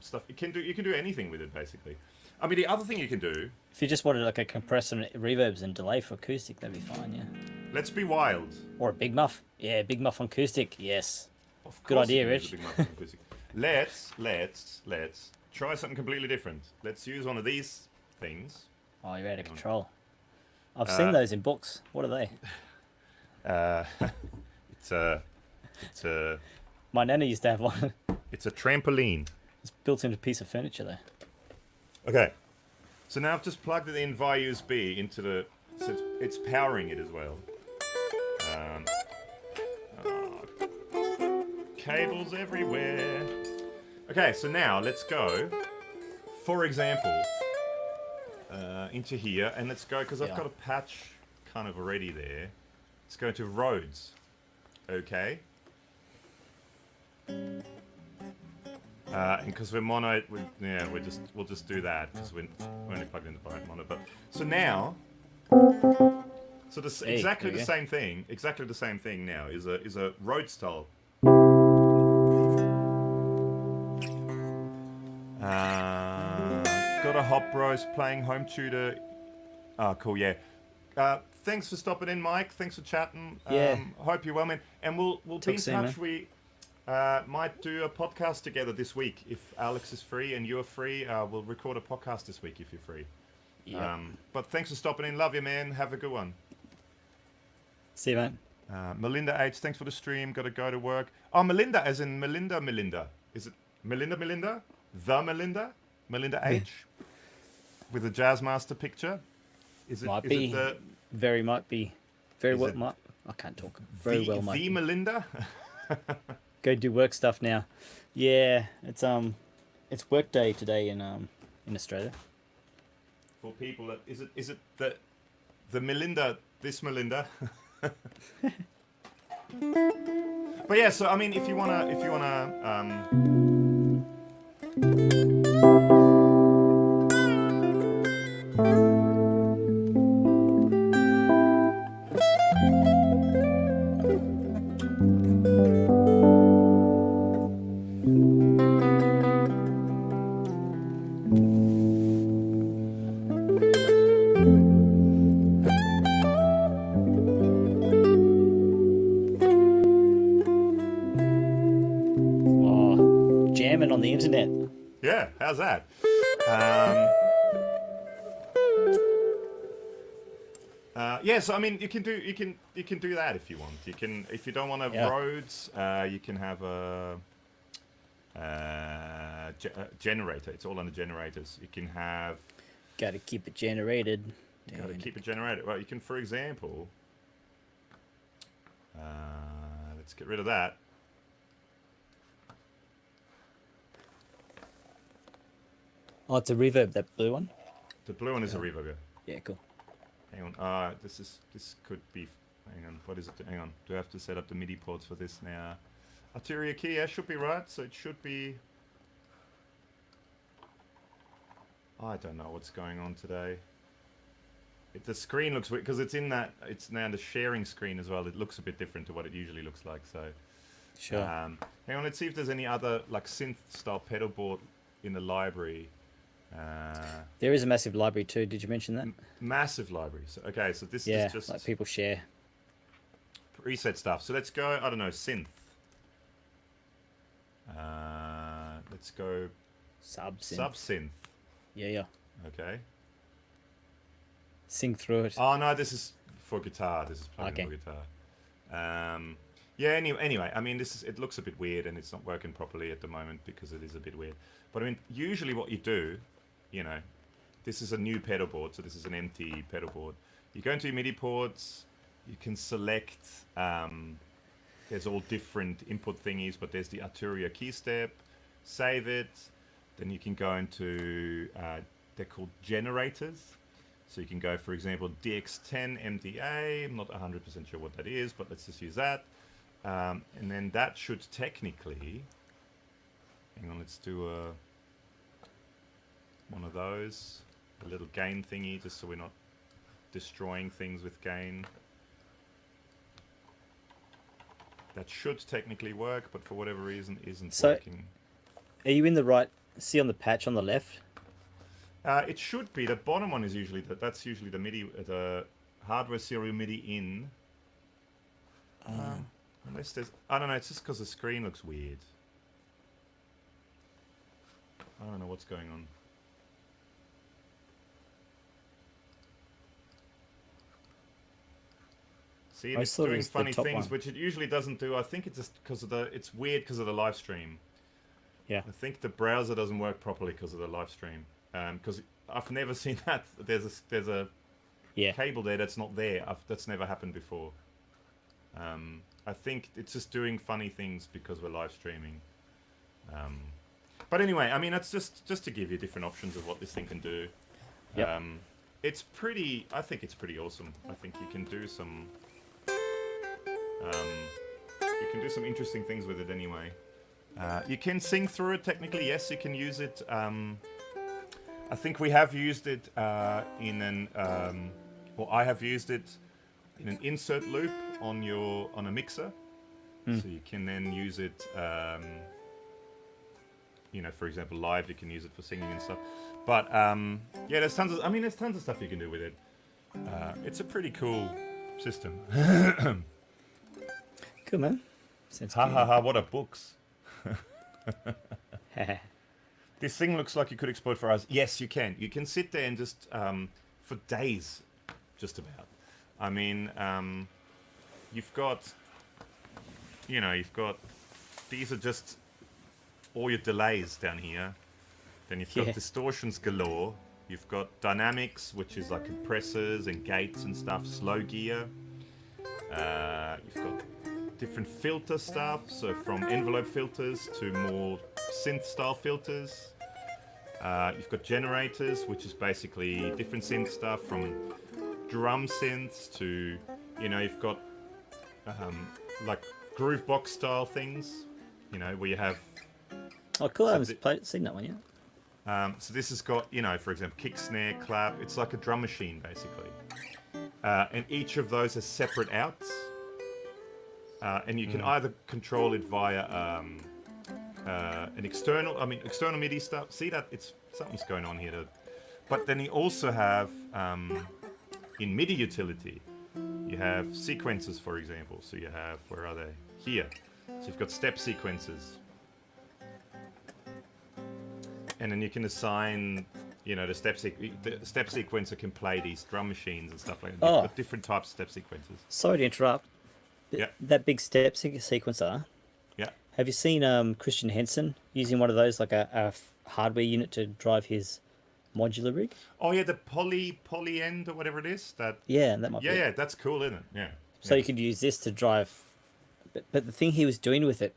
stuff. You can do anything with it basically. I mean, the other thing you can do, If you just wanted like a compressor, and reverbs, and delay for acoustic, that'd be fine. Yeah. let's be wild. Or a big muff. Yeah, big muff on acoustic. Yes. Of Good course idea, you can use Rich. a big microphone acoustic. Let's try something completely different. Let's use one of these things. Oh, you're out of control. I've seen those in books. What are they? It's a My nana used to have one. it's a trampoline. It's built into a piece of furniture though. Okay, so now I've just plugged it in via USB into the, so it's powering it as well. Cables everywhere. Okay, so now let's go, for example, into here, and let's go, because I've got a patch kind of already there. Let's go to Rhodes. Okay. And because we're mono, we'll just do that because we're only plugged in the right mono. But so now, so this exactly the same thing. Exactly the same thing now is a Rhodes style. Got a Hop Bros playing home tutor. Oh, cool, yeah. Thanks for stopping in, Mike. Thanks for chatting. Hope you're well, man. And we'll be in touch. We might do a podcast together this week if Alex is free and you're free. We'll record a podcast this week if you're free. Yeah. But thanks for stopping in. Love you, man. Have a good one. See you, mate. Melinda H, thanks for the stream. Got to go to work. Oh, Melinda, as in Melinda. Is it Melinda? The Melinda? Melinda H? With a Jazzmaster picture? Is it? Might is be. It the, Very might be. Very Is well it might. I can't talk. Very well might. The be. Melinda? Go do work stuff now. Yeah, it's work day today in Australia. For people that is it the Melinda, this Melinda? But yeah, so I mean, if you wanna jamming on the internet. yeah, how's that? Yeah, so I mean, you can do that if you want. You can, if you don't want to have Rhodes, you can have a generator. It's all under generators. You can have. Got to keep it generated. Got to keep it generated. Well, you can, for example, let's get rid of that. Oh, it's a reverb, that blue one. The blue one is a reverb. Yeah, cool. Hang on. This could be. Hang on. What is it? Hang on. Do I have to set up the MIDI ports for this now? Arteria key. Yeah, should be right. So it should be. I don't know what's going on today. The screen looks weird because it's in that. It's now the sharing screen as well. It looks a bit different to what it usually looks like. So. Sure. Hang on. Let's see if there's any other like synth style pedal board in the library. There is a massive library too. Did you mention that? Massive library. So, okay, so this Yeah, is just like people share. preset stuff. So let's go, I don't know, synth. Let's go sub-synth. Yeah. Okay. Sing through it. Oh, no, this is for guitar. This is plugged in Okay. for guitar. Yeah, anyway, I mean, it looks a bit weird and it's not working properly at the moment because it is a bit weird. But I mean, usually what you do, this is a new pedal board, so this is an empty pedal board. You go into your MIDI ports, you can select, there's all different input thingies, but there's the Arturia key step, save it, then you can go into, they're called generators. So you can go, for example, DX10 MDA, I'm not 100% sure what that is, but let's just use that. And then that should technically, hang on, let's do one of those, a little gain thingy, just so we're not destroying things with gain. That should technically work, but for whatever reason isn't working. Are you in the right, see on the patch on the left? It should be. The bottom one is usually, that's usually the MIDI, the hardware serial MIDI in. Unless there's, I don't know, it's just because the screen looks weird. I don't know what's going on. See, it's doing funny things, which it usually doesn't do. I think it's just because of it's weird because of the live stream. Yeah. I think the browser doesn't work properly because of the live stream. Because I've never seen that. There's a cable there that's not there. That's never happened before. I think it's just doing funny things because we're live streaming. But anyway, I mean, that's just to give you different options of what this thing can do. Yep. It's pretty. I think it's pretty awesome. I think you can do some. You can do some interesting things with it anyway. You can sing through it technically. Yes, you can use it. I think we have used it in an. Well, I have used it in an insert loop on a mixer, so you can then use it. For example, live, you can use it for singing and stuff. But yeah, there's tons of stuff you can do with it. It's a pretty cool system. Good, man. What are books? This thing looks like you could export for us. Yes, you can. You can sit there and just for days, just about. I mean, you've got these are just all your delays down here. Then you've got distortions galore. You've got dynamics, which is like compressors and gates and stuff, slow gear. You've got different filter stuff, so from envelope filters to more synth style filters. You've got generators, which is basically different synth stuff from drum synths to, you've got like groove box style things, where you have. Oh, cool! I haven't seen that one yet. So this has got, for example, kick, snare, clap. It's like a drum machine, basically. And each of those has separate outs. And you can either control it via an external MIDI stuff. See that? Something's going on here. But then you also have, in MIDI utility, you have sequences, for example. So you have, where are they? Here. So you've got step sequences. And then you can assign, the step sequencer can play these drum machines and stuff like that. You've got different types of step sequences. Sorry to interrupt. Yeah. That big step sequencer. Yeah. Have you seen Christian Henson using one of those, like a hardware unit to drive his modular rig? Oh yeah, the poly end or whatever it is. That might be. Yeah, that's cool, isn't it? Yeah. So you could use this to drive, but the thing he was doing with it,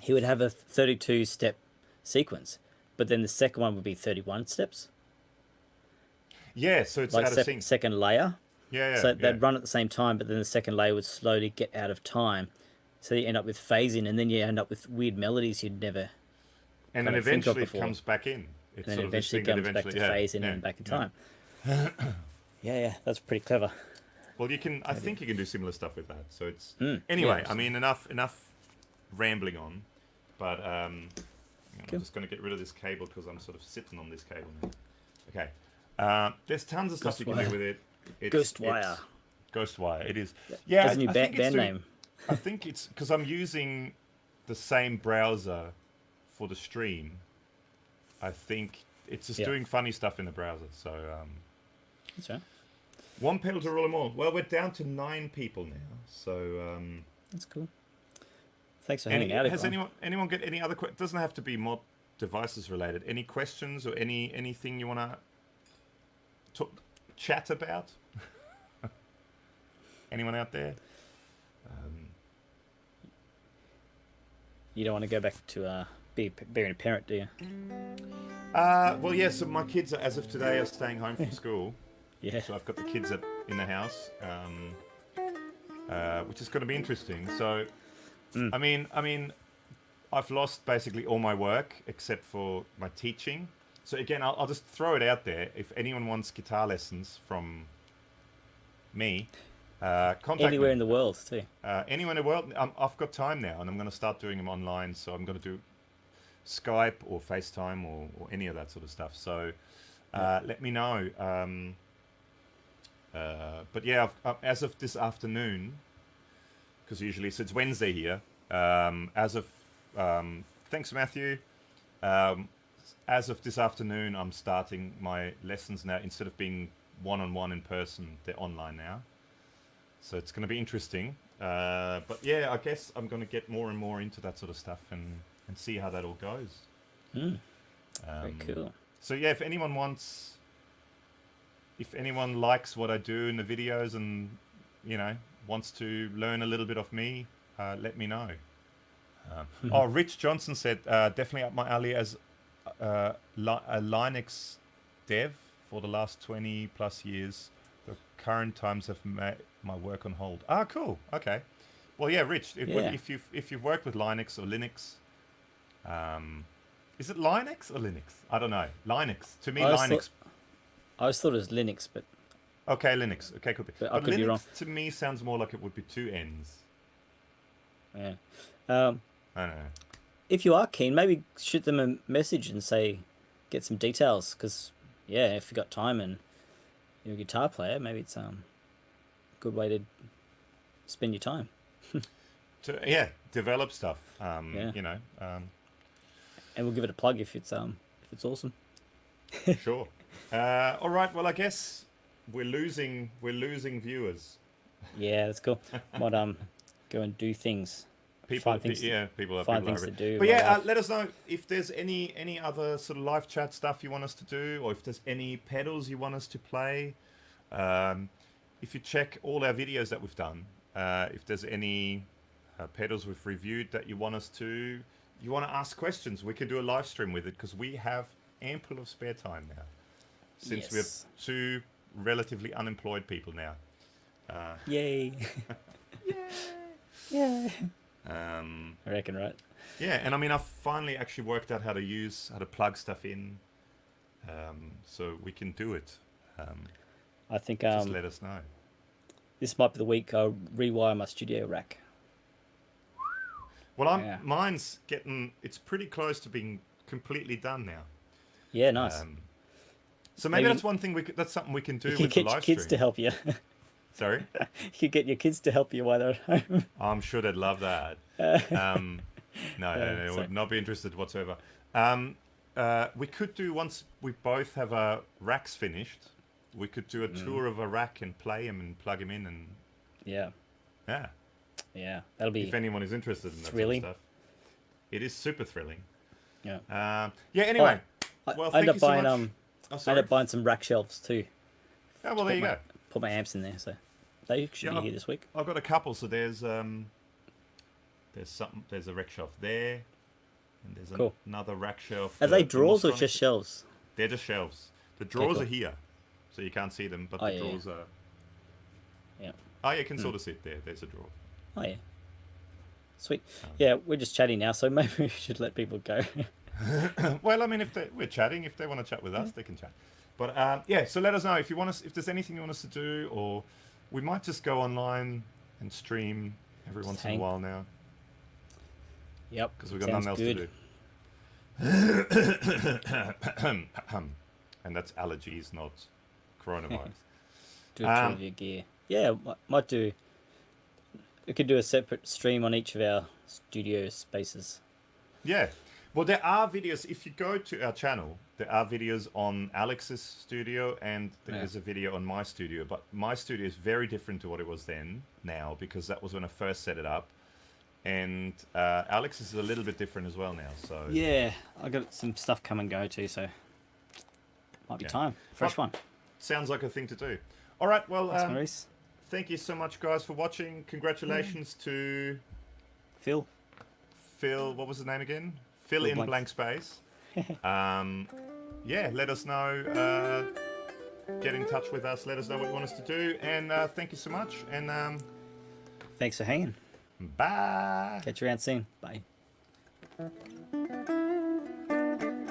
he would have a 32 step sequence, but then the second one would be 31 steps. Yeah, so it's like out of sync. Second layer. Yeah, So they'd run at the same time, but then the second layer would slowly get out of time. So you end up with phasing, and then you end up with weird melodies you'd never and kind then of think of eventually it before. comes back in. It's And then sort of this eventually thing that comes back to eventually, phasing and back in time. Yeah, that's pretty clever. Well, you can. I think you can do similar stuff with that. So it's Mm, anyway. yeah. I mean, enough rambling on. But I'm Cool. just going to get rid of this cable because I'm sort of sitting on this cable now. Okay. There's tons of stuff you can do with it. Ghostwire. Ghostwire. It is. Yeah. That's a new I think it's band doing- name. I think it's because I'm using the same browser for the stream. I think it's just doing funny stuff in the browser. So That's right. one pedal to rule them all. Well, we're down to 9 people now. So That's cool. Thanks for hanging out. has everyone. anyone get any other questions? Doesn't have to be mod devices related. Any questions or anything you want to chat about? Anyone out there? You don't want to go back to being a parent, do you? Well, yeah. So my kids, as of today, are staying home from school. Yeah. So I've got the kids in the house, which is going to be interesting. So, I mean, I've lost basically all my work except for my teaching. So again, I'll just throw it out there. If anyone wants guitar lessons from me, contact Anywhere me. in the world, too. Anywhere in the world. I've got time now, and I'm going to start doing them online. So I'm going to do Skype or FaceTime or any of that sort of stuff. So let me know. But yeah, as of this afternoon, because usually it's Wednesday here. As of thanks, Matthew. As of this afternoon, I'm starting my lessons now. Instead of being one-on-one in person, they're online now. So it's going to be interesting. But yeah, I guess I'm going to get more and more into that sort of stuff and see how that all goes. Very cool. So yeah, if anyone likes what I do in the videos and wants to learn a little bit of me, let me know. Rich Johnson said definitely up my alley as a Linux dev for the last 20 plus years. The current times have made my work on hold. Cool. Okay. Well, yeah, Rich. If you've worked with Linux or Linux, is it Linux or Linux? I don't know. Linux. To me, Linux. I always thought it was Linux, but okay, Linux. Okay, could be. But I But could be Linux wrong. to me sounds more like it would be 2 N's. yeah. I don't know. If you are keen, maybe shoot them a message and say, get some details. Because if you got time and you're a guitar player, maybe it's a good way to spend your time. To develop stuff. Yeah. You know. And we'll give it a plug if it's awesome. Sure. All right. Well, I guess we're losing viewers. Yeah, that's cool. Might go and do things. People, Find things to- people find are things to do. But in my yeah, life. let us know if there's any other sort of live chat stuff you want us to do, or if there's any pedals you want us to play. If you check all our videos that we've done, if there's any pedals we've reviewed that you want to ask questions, we can do a live stream with it because we have ample of spare time now. Since Yes. we're 2 relatively unemployed people now. Yay. Yeah. I I reckon, right? Yeah, and I mean, I've finally actually worked out how to plug stuff in, so we can do it. I think Just let us know. this might be the week I'll rewire my studio rack. Well, Yeah. mine's it's pretty close to being completely done now. Yeah, nice. So maybe Maybe- that's one thing that's something we can do You can with the get your live kids stream. to help you. Sorry, You could get your kids to help you while they're at home. I'm sure they'd love that. No, sorry. would not be interested whatsoever. We could do, once we both have our racks finished, we could do a tour of a rack and play them and plug them in, and Yeah, that'll be if anyone is interested in that thrilling. sort of stuff. It is super thrilling. yeah. Anyway, I well, ended thank up you so buying much. I sorry. ended up buying some rack shelves too. Oh, well, there you go. Put my amps in there, so they should be here this week. I've got a couple. So there's a rack shelf there, and there's Cool. another rack shelf. Are they the drawers or Mosconic- just shelves? They're just shelves. The drawers cool. are here, so you can't see them, but Oh, the yeah, drawers Yeah. Oh, you can sort of sit there. There's a drawer. Oh yeah. Sweet. Yeah, we're just chatting now, so maybe we should let people go. Well, I mean, we're chatting, if they want to chat with us, they can chat. But yeah, so let us know if you want us, if there's anything you want us to do, or we might just go online and stream every once in a while now. Yep. Because we've got nothing else to do. And that's allergies, not coronavirus. Do a tour of your gear. Yeah, might do. We could do a separate stream on each of our studio spaces. Yeah. Well, there are videos. If you go to our channel, there are videos on Alex's studio, and there is a video on my studio. But my studio is very different to what it was then, now, because that was when I first set it up. And Alex is a little bit different as well now. So yeah, I got some stuff come and go too, so might be time. Fresh one. Sounds like a thing to do. All right, well, Thanks, Maurice. Thank you so much, guys, for watching. Congratulations to Phil. What was his name again? Phil in blank space. Yeah, let us know. Get in touch with us. Let us know what you want us to do. And thank you so much. And thanks for hanging. bye. Catch you around soon. Bye.